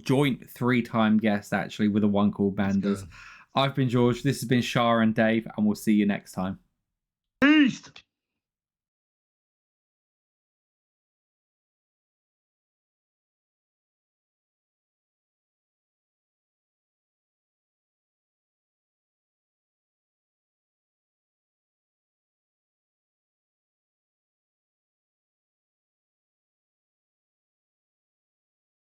joint 3-time guest, actually, with a one called Banders. I've been George. This has been Sha and Dave, and we'll see you next time. Peace.